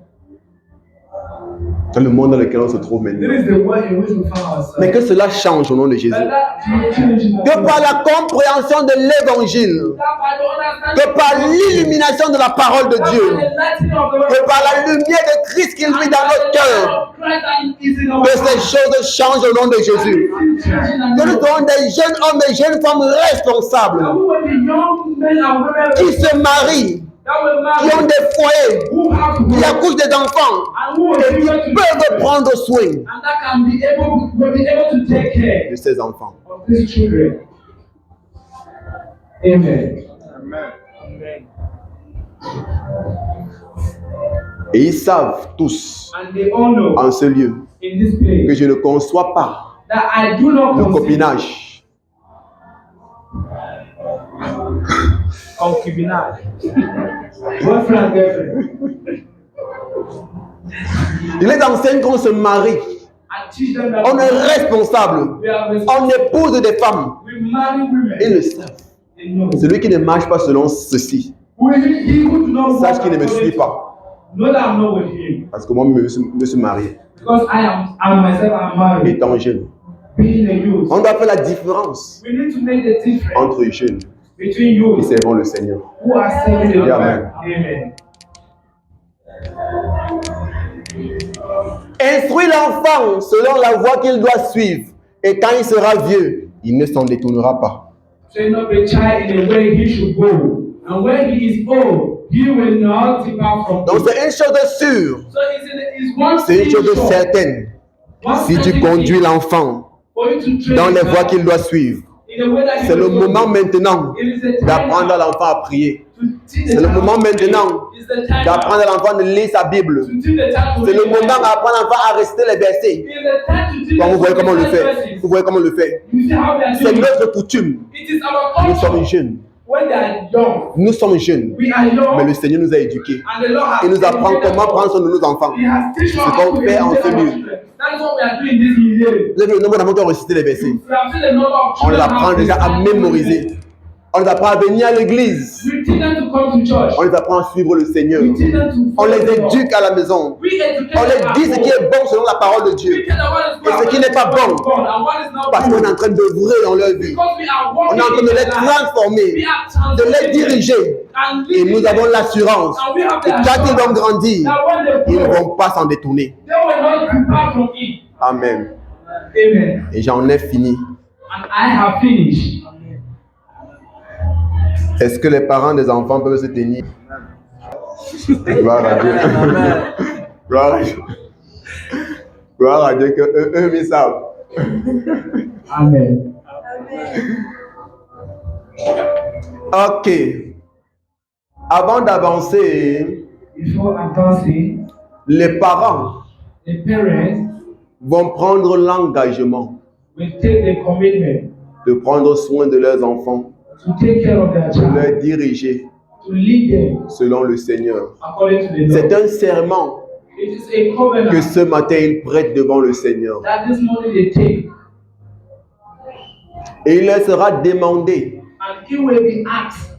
C'est le monde dans lequel on se trouve This maintenant. is the way in which we find ourselves. Mais que cela change au nom de Jésus. But that change in Que par la compréhension de l'évangile, que par l'illumination de la parole de Dieu, que par la lumière de Christ qui luit dans notre cœur, que ces choses changent au nom de Jésus. Que nous soyons des jeunes hommes et jeunes femmes responsables, qui se marient, qui ont des foyers, qui accouchent des enfants et qui peuvent prendre soin de ces enfants. Amen. Et ils savent tous And they all know en ce lieu in this que place je ne conçois pas that I do not le consider copinage. concubinage. Boyfriend and girlfriend. Il est enseigne qu'on se marie, I teach them that on est responsable, we are on épouse des femmes. we marry women. Ils le savent. They know. Celui qui ne marche pas selon ceci, He who do not sache walk qu'il ne me according suit to- pas. Know that I'm not with him. Parce que moi, me suis marié, Because I myself am married. étant jeune. Being a youth. On doit faire la différence We need to make the difference entre jeunes between qui you servent le Seigneur. who are serving the Dis Lord. Amen. Amen. Instruis l'enfant selon la voie qu'il doit suivre, et quand il sera vieux, il ne s'en détournera pas. Train up a child in the way he should go. And when he is old, he will not depart from Donc it. c'est une chose sûre, So it's one c'est une thing chose sure. certaine. One Si tu certain conduis thing l'enfant for you to train dans les him voies qu'il doit suivre, in the way that he c'est le will go. moment maintenant It is the time d'apprendre à l'enfant à prier. to teach the C'est le child moment to pray. maintenant It's the time d'apprendre à l'enfant de lire sa Bible. to teach the child to C'est le read the moment Bible. d'apprendre à l'enfant à réciter les versets. It is the time to teach Quand vous the voyez child comment on le to fait, recite verses. vous voyez comment on le fait. You see how they are C'est doing it. notre coutume. It is our Nous culture. sommes jeunes. When they are young, Nous sommes jeunes. we are young, Mais le Seigneur nous a éduqués. and the Lord has Il nous apprend educated comment us. prendre soin de nos enfants. He has teach us C'est how qu'on to fait en educate ce our lieu. children. That is what we are doing this year. Vous avez le nombre d'enfants qui ont récité les versets. We have seen the number of On les children apprend have déjà à this mémoriser. On les apprend à venir à l'église. We teach them to come to church. On les apprend à suivre le Seigneur. We teach them to On follow les the Lord. éduque à la maison. We educate On them les at dit ce qui home. est bon selon la parole de We Dieu. tell them what is good Et ce and qui what n'est is pas bon. and what is not Parce good. qu'on est en train d'œuvrer dans leur vie. Because we are On walking est en train de in les the light. transformer, We are de les transforming them diriger. and Et leading nous them. avons l'assurance And we have que the quand ils vont assurance grandir, that when they ils ne grow, vont pas s'en détourner. they will will not depart from it. Amen. Amen. Et j'en ai fini. And I have finished. Est-ce que les parents des enfants peuvent se tenir? Gloire à Dieu. Gloire à Dieu. Gloire à Dieu que eux ils savent. Amen. Ok. Avant d'avancer, Before advancing, les parents the parents vont prendre l'engagement will take the commitment de prendre soin de leurs enfants, to take care of their de child, les diriger to lead them selon le Seigneur. according to the C'est law. un serment It is a covenant que ce matin ils prêtent devant le Seigneur. that this morning they take, Et il leur sera demandé and it will be asked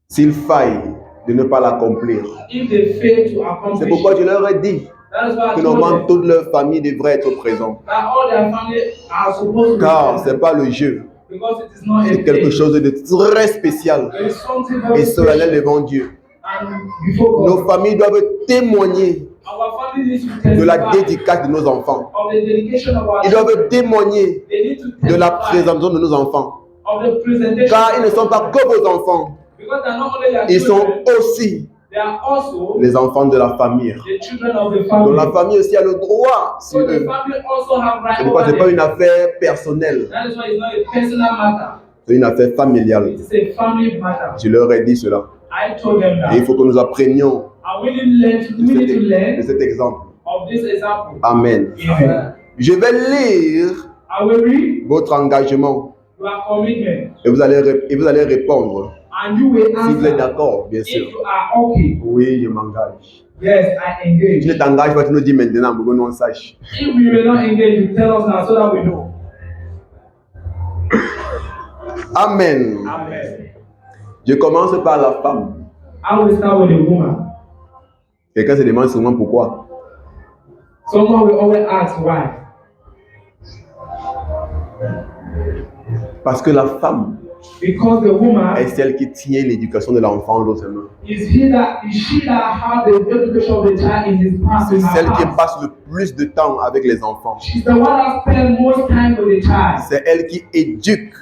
s'il faille de ne pas l'accomplir. if they fail to C'est accomplish. pourquoi je leur ai dit That is why I que told normalement them toute leur famille devrait être présente. that all their family are supposed to Car be ce present, n'est pas le jeu, because it is not a c'est quelque thing. chose de très spécial It is something et very solennel special. devant Dieu. And before Nos God, familles doivent témoigner our family needs to de la testify dédicace de nos enfants. of the dedication of our Ils children. doivent témoigner They need to de la testify présentation de nos enfants. of the presentation. Car ils ne sont pas que vos enfants, Because they are not only their ils sont children, aussi they are also les enfants de la famille. the children of the Donc family. la famille aussi a le droit sur So the eux. family also have right C'est pourquoi ce over n'est pas them. une affaire personnelle, That is why it's not a personal matter. c'est une affaire familiale. It is a family matter. Je leur ai dit cela. I told them Et il that. faut que nous apprenions And we need to de learn cet exemple. of this example. Amen. Amen. Je vais lire I will read votre engagement your commitment, et vous allez répondre. and you will Si vous êtes answer d'accord, bien if sûr. you are okay. Oui, je m'engage. Yes, I engage. Tu ne t'engages pas, tu nous dis maintenant pour que nous on sache. If we will not engage, you tell us now so that we know. Amen. Amen. Je commence par la femme. I will start with the woman. Quelqu'un se demande souvent pourquoi. Someone will always ask why. Parce que la femme Because the woman est celle qui tient l'éducation de l'enfant dans ses mains. is she that has the education of the child in his past. C'est In her celle qui past. passe le plus de temps avec les enfants. She's the one that spends most time with the child. C'est elle qui éduque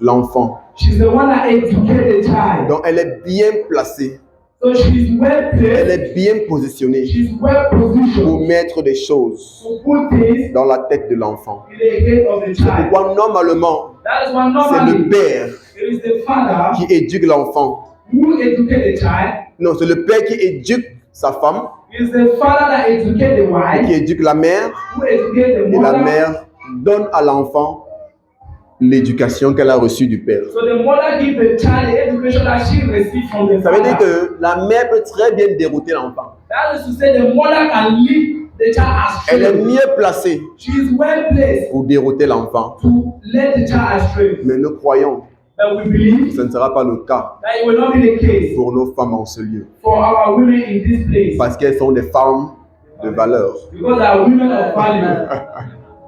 l'enfant. She's the one that educates the child. Donc elle est bien placée, So she's well elle placed. est bien positionnée She's well pour positioned mettre des choses to put things dans la tête de l'enfant. in the head of the child. Pourquoi normalement, That is why c'est le normally père it is the father qui éduque l'enfant. who educates the child. Non, c'est le père qui éduque sa femme, It is the father that educates the qui wife, éduque la mère, who educates the et la mother. mère donne à l'enfant l'éducation qu'elle a reçue du père. So the mother gives the child the education that she received from the Ça veut dire father. que la mère peut très bien dérouter l'enfant. That is to say the mother can lead the child Elle est astray. mieux placée She is well placed pour dérouter l'enfant. to let the child astray. Mais nous croyons But we believe que ce ne sera pas le cas that it will not be the case pour nos femmes en ce lieu. for our women in this place. Parce qu'elles sont des femmes de valeur. Because they are women of value.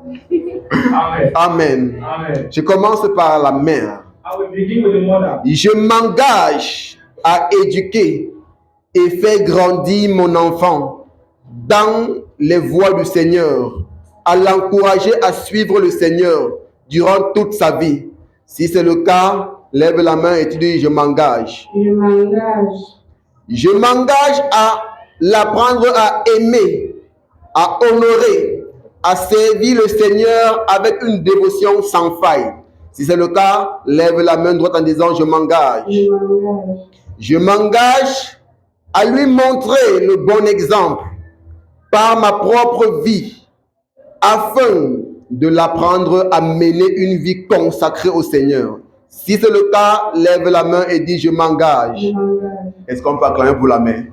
Amen. Amen. Amen. Je commence par la mère. I will begin with the mother. Je m'engage à éduquer et faire grandir mon enfant dans les voies du Seigneur, à l'encourager à suivre le Seigneur durant toute sa vie. Si c'est le cas, lève la main et tu dis je m'engage. Je m'engage. Je m'engage à l'apprendre à aimer, à honorer, à servir le Seigneur avec une dévotion sans faille. Si c'est le cas, lève la main droite en disant je m'engage. Je m'engage. Je m'engage à lui montrer le bon exemple par ma propre vie afin de l'apprendre à mener une vie consacrée au Seigneur. Si c'est le cas, lève la main et dis je m'engage. Je m'engage. Est-ce qu'on peut acclamer pour la main?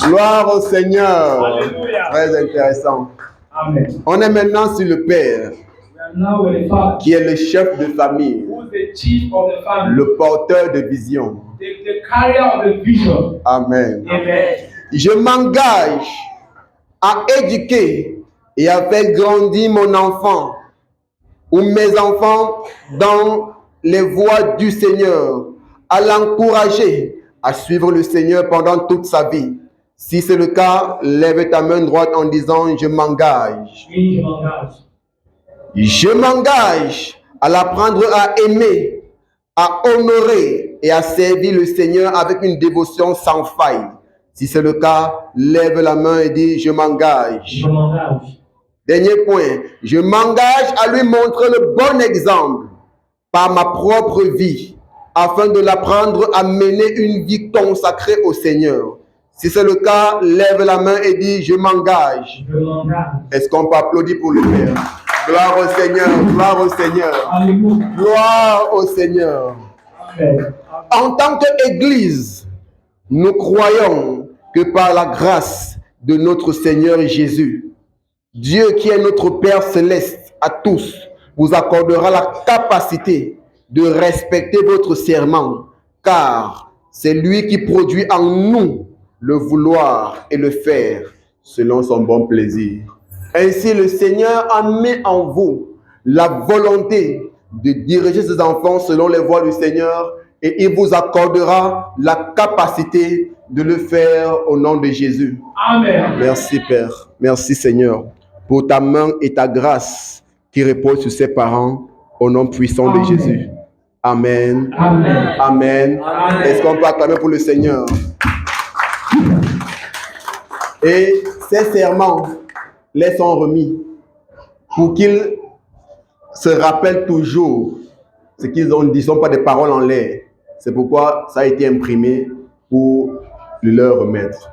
Gloire au Seigneur. Alléluia. Très intéressant. Amen. On est maintenant sur le Père, We are now with the father, qui est le chef de famille, who is the chief of the family, le porteur de vision. the carrier of the vision. Amen. Amen. Je m'engage à éduquer et à faire grandir mon enfant ou mes enfants dans les voies du Seigneur, à l'encourager à suivre le Seigneur pendant toute sa vie. Si c'est le cas, lève ta main droite en disant « Je m'engage ». Oui, je m'engage. Je m'engage à l'apprendre à aimer, à honorer et à servir le Seigneur avec une dévotion sans faille. Si c'est le cas, lève la main et dis « Je m'engage ». Je m'engage. Dernier point, je m'engage à lui montrer le bon exemple par ma propre vie, afin de l'apprendre à mener une vie consacrée au Seigneur. Si c'est le cas, lève la main et dis « Je m'engage ». Je m'engage. Est-ce qu'on peut applaudir pour le Père? Gloire au Seigneur, gloire au Seigneur, Alléluia. gloire au Seigneur. Amen. En tant qu'Église, nous croyons que par la grâce de notre Seigneur Jésus, Dieu qui est notre Père céleste à tous, vous accordera la capacité de respecter votre serment, car c'est lui qui produit en nous le vouloir et le faire selon son bon plaisir. Ainsi, le Seigneur a mis en vous la volonté de diriger ses enfants selon les voies du Seigneur et il vous accordera la capacité de le faire au nom de Jésus. Amen. Merci Père, merci Seigneur pour ta main et ta grâce qui reposent sur ses parents au nom puissant de Amen. Jésus. Amen. Amen. Amen. Amen. Est-ce qu'on peut acclamer pour le Seigneur? Et ces serments les sont remis pour qu'ils se rappellent toujours ce qu'ils ont dit. Ce ne sont pas des paroles en l'air. C'est pourquoi ça a été imprimé pour le leur remettre.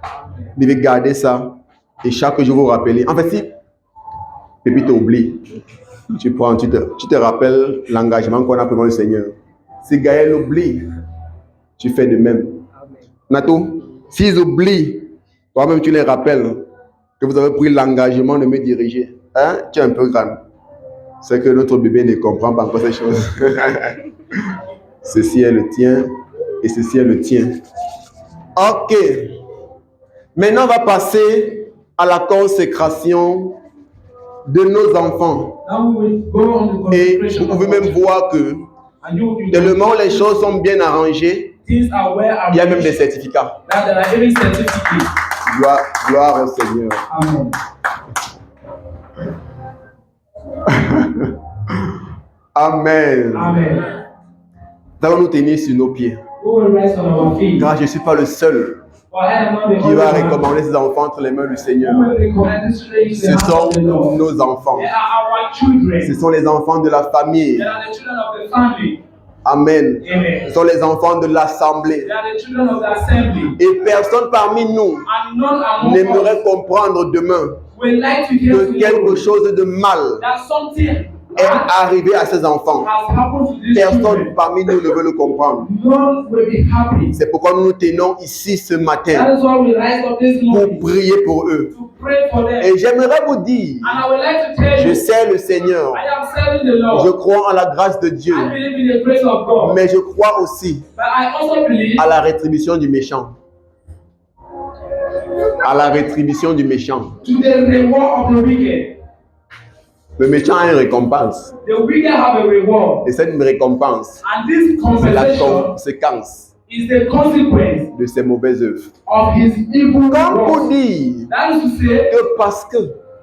Vous devez garder ça et chaque jour vous rappeler. En fait, si Pépi t'oublie, tu te rappelles l'engagement qu'on a pris devant le Seigneur. Si Gaël oublie, tu fais de même. Nato, s'ils oublient, toi-même tu les rappelles que vous avez pris l'engagement de me diriger. Hein? Tu es un peu grande. C'est que notre bébé ne comprend pas encore ces choses. Ceci est le tien et ceci est le tien. Ok. Maintenant, on va passer à la consécration de nos enfants. Now we will go on the Et consecration vous pouvez of même our voir que children. And you will tellement les choses sont bien arrangées, things are well il y a même des arranged. certificats. That there are even certificates. Gloire au Seigneur. Amen. Amen. Amen. Nous allons nous tenir sur nos pieds. We will rest on our feet. Car je ne suis pas le seul For I am not the qui va only one recommander ses enfants entre les mains du Seigneur. who will recommend this children in Ce the hands sont of the Lord. nos enfants. They are our children. Ce sont les enfants de la famille. They are the children of the family. Amen. Amen. Ce sont les enfants de l'assemblée. They are the children of the assembly. Et personne parmi nous And none among n'aimerait us comprendre demain will like to hear que to quelque know chose de mal that something est bad arrivé à ses enfants. has happened to these Personne children. parmi nous ne veut le comprendre. None will be happy. C'est pourquoi nous nous tenons ici ce matin That is why we rise up this pour morning prier pour eux. to pray for them. Et j'aimerais vous dire, And I would like to tell je you, sais le Seigneur, I am serving the je Lord. crois en la grâce de Dieu, I believe in the grace of God. mais je crois aussi But I also believe à la rétribution du méchant. À la rétribution du méchant. to the reward of the wicked. Le méchant a une récompense. The wicked have a reward. Et cette récompense, And this c'est la compensation conséquence is the consequence de ses mauvaises œuvres. of his evil Comme pour works. dire That is to say que parce que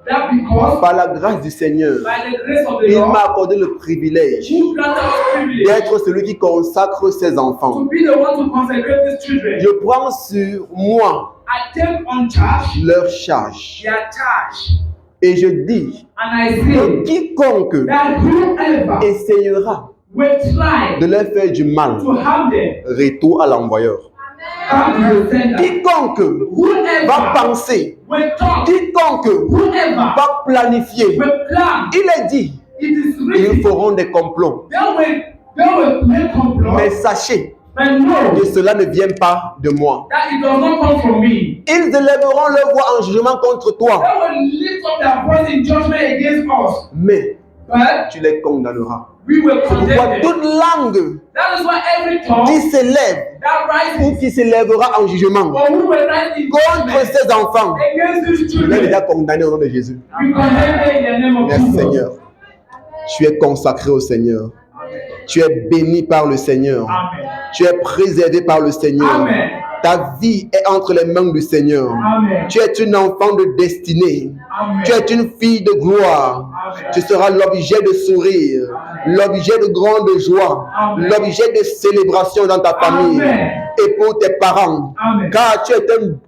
that because par la grâce du Seigneur, by the grace of the il Lord, m'a accordé le privilège who granted us privilege d'être celui qui consacre ses to enfants. be the one to consecrate these children. Je prends sur moi I take on charge leur charge. their charge. Et je dis And I que say quiconque that whoever essayera will try de leur faire du mal, to harm them, retour à l'envoyeur. come to the sender. Quiconque va Whoever penser, will talk, quiconque whoever va planifier, will plan, il est dit, it is ils written. feront des complots. They will make complot, Mais sachez but know que cela ne vient pas de moi. that it does not come from me. Ils élèveront leur voix en jugement contre toi, They will lift up their voice in judgment against us, mais but tu les condamneras. we will Pourquoi condemn them. toute langue That is why every tongue qui s'élève that rises ou qui s'élèvera en jugement or who will rise in contre judgment ses enfants, against these il est déjà children, condamné au nom de Jésus. we condemn them in the name of Merci Jesus. Seigneur. Tu es consacré au Seigneur. Tu es béni par le Seigneur. Amen. Tu es préservé par le Seigneur. Amen. Ta vie est entre les mains du Seigneur. Amen. Tu es une enfant de destinée. Amen. Tu es une fille de gloire. Amen. Tu seras l'objet de sourire, l'objet de grande joie, Amen. l'objet de célébration dans ta famille Amen. et pour tes parents. Amen. Car tu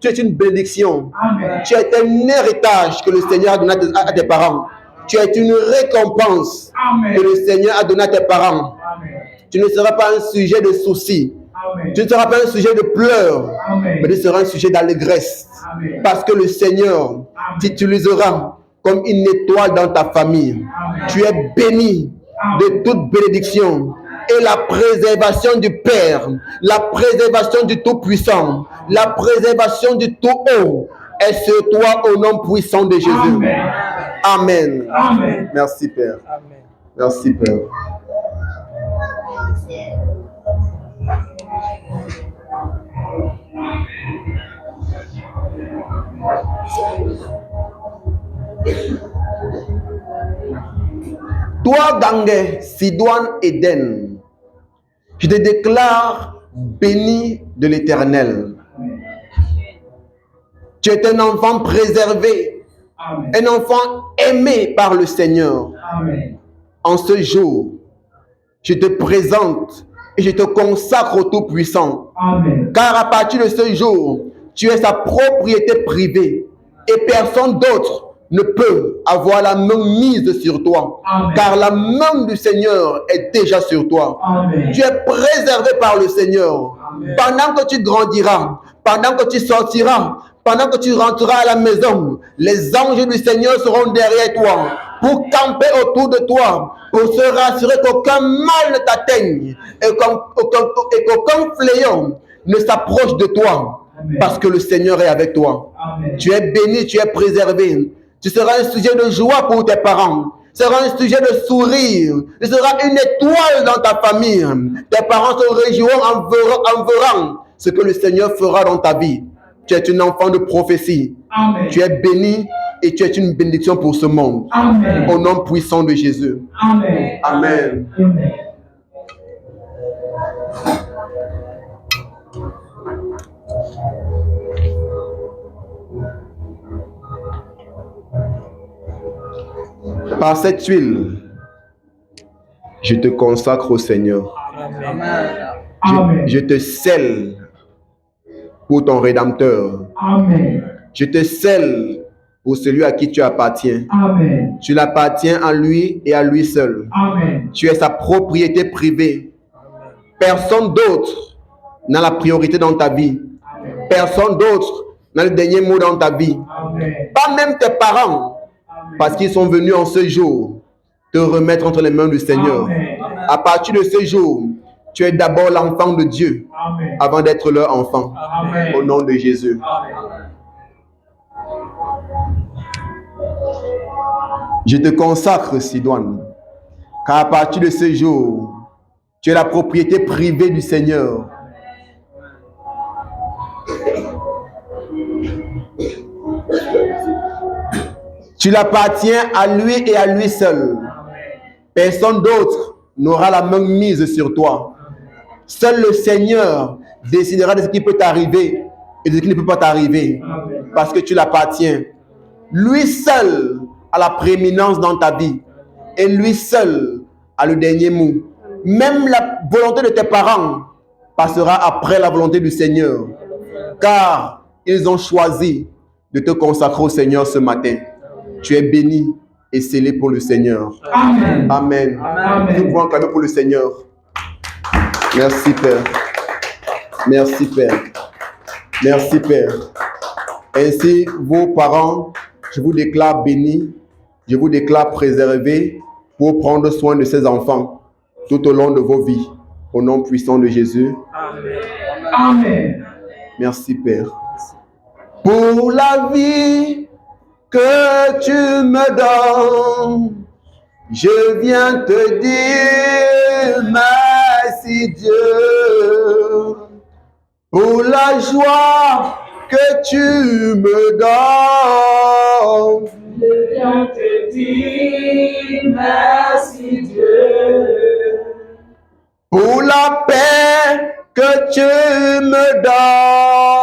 es une bénédiction. Amen. Tu es un héritage que le Seigneur a donné à tes parents. Tu es une récompense Amen. que le Seigneur a donné à tes parents. Amen. Tu ne seras pas un sujet de soucis. Amen. Tu ne seras pas un sujet de pleurs, Amen. mais tu seras un sujet d'allégresse. Amen. Parce que le Seigneur t'utilisera comme une étoile dans ta famille. Amen. Tu es béni de toute bénédiction. Et la préservation du Père, la préservation du Tout-Puissant, la préservation du Tout-Haut est sur toi au nom puissant de Jésus. Amen. Amen. Amen. Merci Père. Merci Père. Toi, Gangé, Sidoine, Eden, je te déclare béni de l'Éternel. Tu es un enfant préservé, Amen. un enfant aimé par le Seigneur. Amen. En ce jour, je te présente et je te consacre au Tout-Puissant. Amen. Car à partir de ce jour, tu es sa propriété privée et personne d'autre ne peut avoir la main mise sur toi. Amen. Car la main du Seigneur est déjà sur toi. Amen. Tu es préservé par le Seigneur. Amen. Pendant que tu grandiras, pendant que tu sortiras, pendant que tu rentreras à la maison, les anges du Seigneur seront derrière toi pour camper autour de toi, pour se rassurer qu'aucun mal ne t'atteigne et qu'aucun fléau ne s'approche de toi. Amen. Parce que le Seigneur est avec toi. Amen. Tu es béni, tu es préservé. Tu seras un sujet de joie pour tes parents. Tu seras un sujet de sourire. Tu seras une étoile dans ta famille. Tes parents se réjouiront en verrant ce que le Seigneur fera dans ta vie. Tu es un enfant de prophétie. Amen. Tu es béni et tu es une bénédiction pour ce monde. Amen. Au nom puissant de Jésus. Amen. Amen. Amen. Par cette huile, je te consacre au Seigneur. Amen. Je te scelle pour ton Rédempteur. Amen. Je te scelle pour celui à qui tu appartiens. Amen. Tu l'appartiens à lui et à lui seul. Amen. Tu es sa propriété privée. Personne d'autre n'a la priorité dans ta vie. Personne d'autre n'a le dernier mot dans ta vie. Amen. Pas même tes parents, parce qu'ils sont venus en ce jour te remettre entre les mains du Seigneur. Amen. À partir de ce jour, tu es d'abord l'enfant de Dieu Amen. avant d'être leur enfant. Amen. Au nom de Jésus. Je te consacre, Sidoine, car à partir de ce jour, tu es la propriété privée du Seigneur. Tu l'appartiens à lui et à lui seul. Personne d'autre n'aura la main mise sur toi. Seul le Seigneur décidera de ce qui peut t'arriver et de ce qui ne peut pas t'arriver. Parce que tu l'appartiens. Lui seul a la prééminence dans ta vie. Et lui seul a le dernier mot. Même la volonté de tes parents passera après la volonté du Seigneur. Car ils ont choisi de te consacrer au Seigneur ce matin. Tu es béni et scellé pour le Seigneur. Amen. Amen. Amen. Nous pouvons acclamer pour le Seigneur. Merci Père. Merci Père. Merci Père. Ainsi, vos parents, je vous déclare bénis, je vous déclare préservés pour prendre soin de ces enfants tout au long de vos vies. Au nom puissant de Jésus. Amen. Merci Père. Pour la vie que tu me donnes, je viens te dire merci Dieu. Pour la joie que tu me donnes, Je viens te dire merci Dieu. pour la paix que tu me donnes,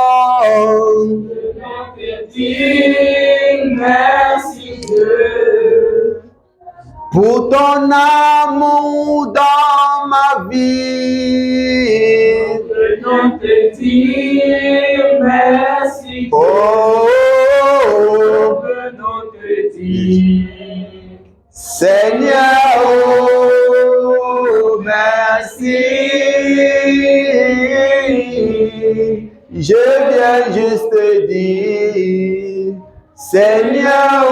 Merci Dieu. Pour ton amour dans ma vie. Venons te dire merci. Oh, Venons te dire. Seigneur, oh, merci. Je viens juste te dire, Seigneur,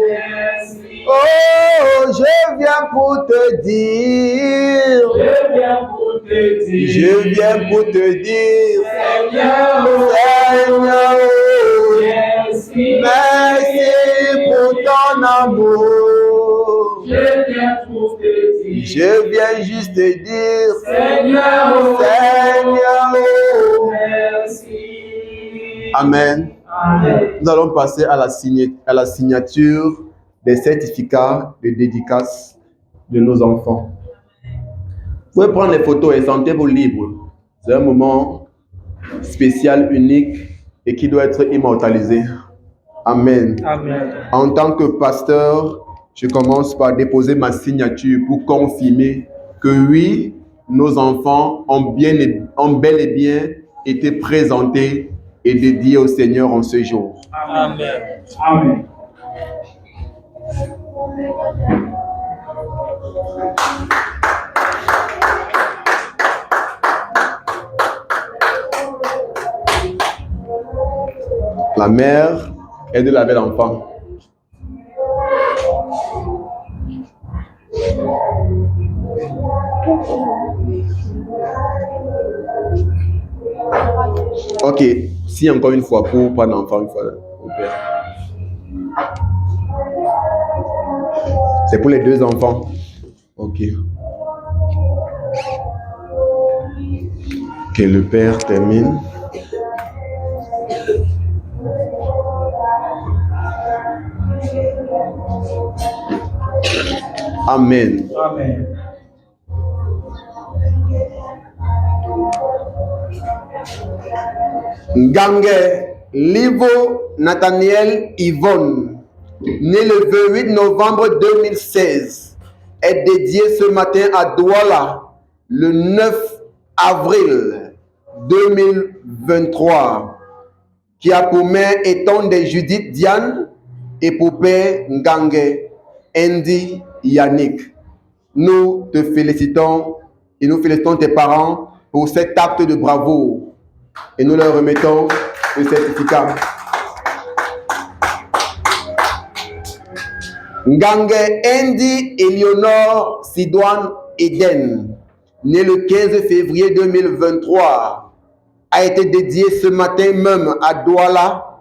Merci. oh, je viens pour te dire. Je viens pour te dire. Je viens pour te dire, Seigneur, Seigneur, merci. merci pour ton amour. Je viens pour te dire. Je viens juste te dire, Seigneur, Seigneur. merci. Amen. Amen. Nous allons passer à la signature des certificats de dédicace de nos enfants. Vous pouvez prendre les photos et sentez-vous libres. C'est un moment spécial, unique et qui doit être immortalisé. Amen. Amen. En tant que pasteur, je commence par déposer ma signature pour confirmer que oui, nos enfants ont bel et bien été présentés et dédiés au Seigneur en ce jour. Amen. Amen. La mère est de laver l'enfant. Ok, si encore une fois pour prendre l'enfant une fois au père. C'est pour les deux enfants. Ok. Ok, le père termine. Amen. Amen. Ngange Livo Nathaniel Yvonne, né le 28 novembre 2016, est dédié ce matin à Douala le 9 avril 2023, qui a pour mère étant des Judith Diane et pour père Ngange Andy Yannick. Nous te félicitons et nous félicitons tes parents pour cet acte de bravoure et nous leur remettons le certificat. Ngange Andy Eleonore Sidoine Eden, né le 15 février 2023, a été dédié ce matin même à Douala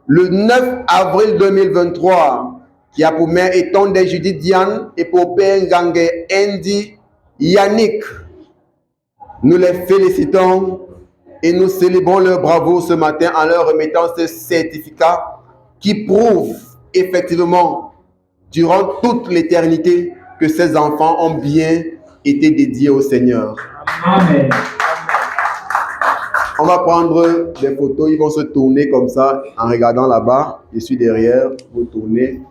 le 9 avril 2023, qui a pour mère étant des Judith Diane et pour père Ngange Andy Yannick. Nous les félicitons et nous célébrons leur bravoure ce matin en leur remettant ce certificat qui prouve effectivement durant toute l'éternité que ces enfants ont bien été dédiés au Seigneur. Amen. On va prendre des photos, ils vont se tourner comme ça en regardant là-bas. Je suis derrière, vous tournez.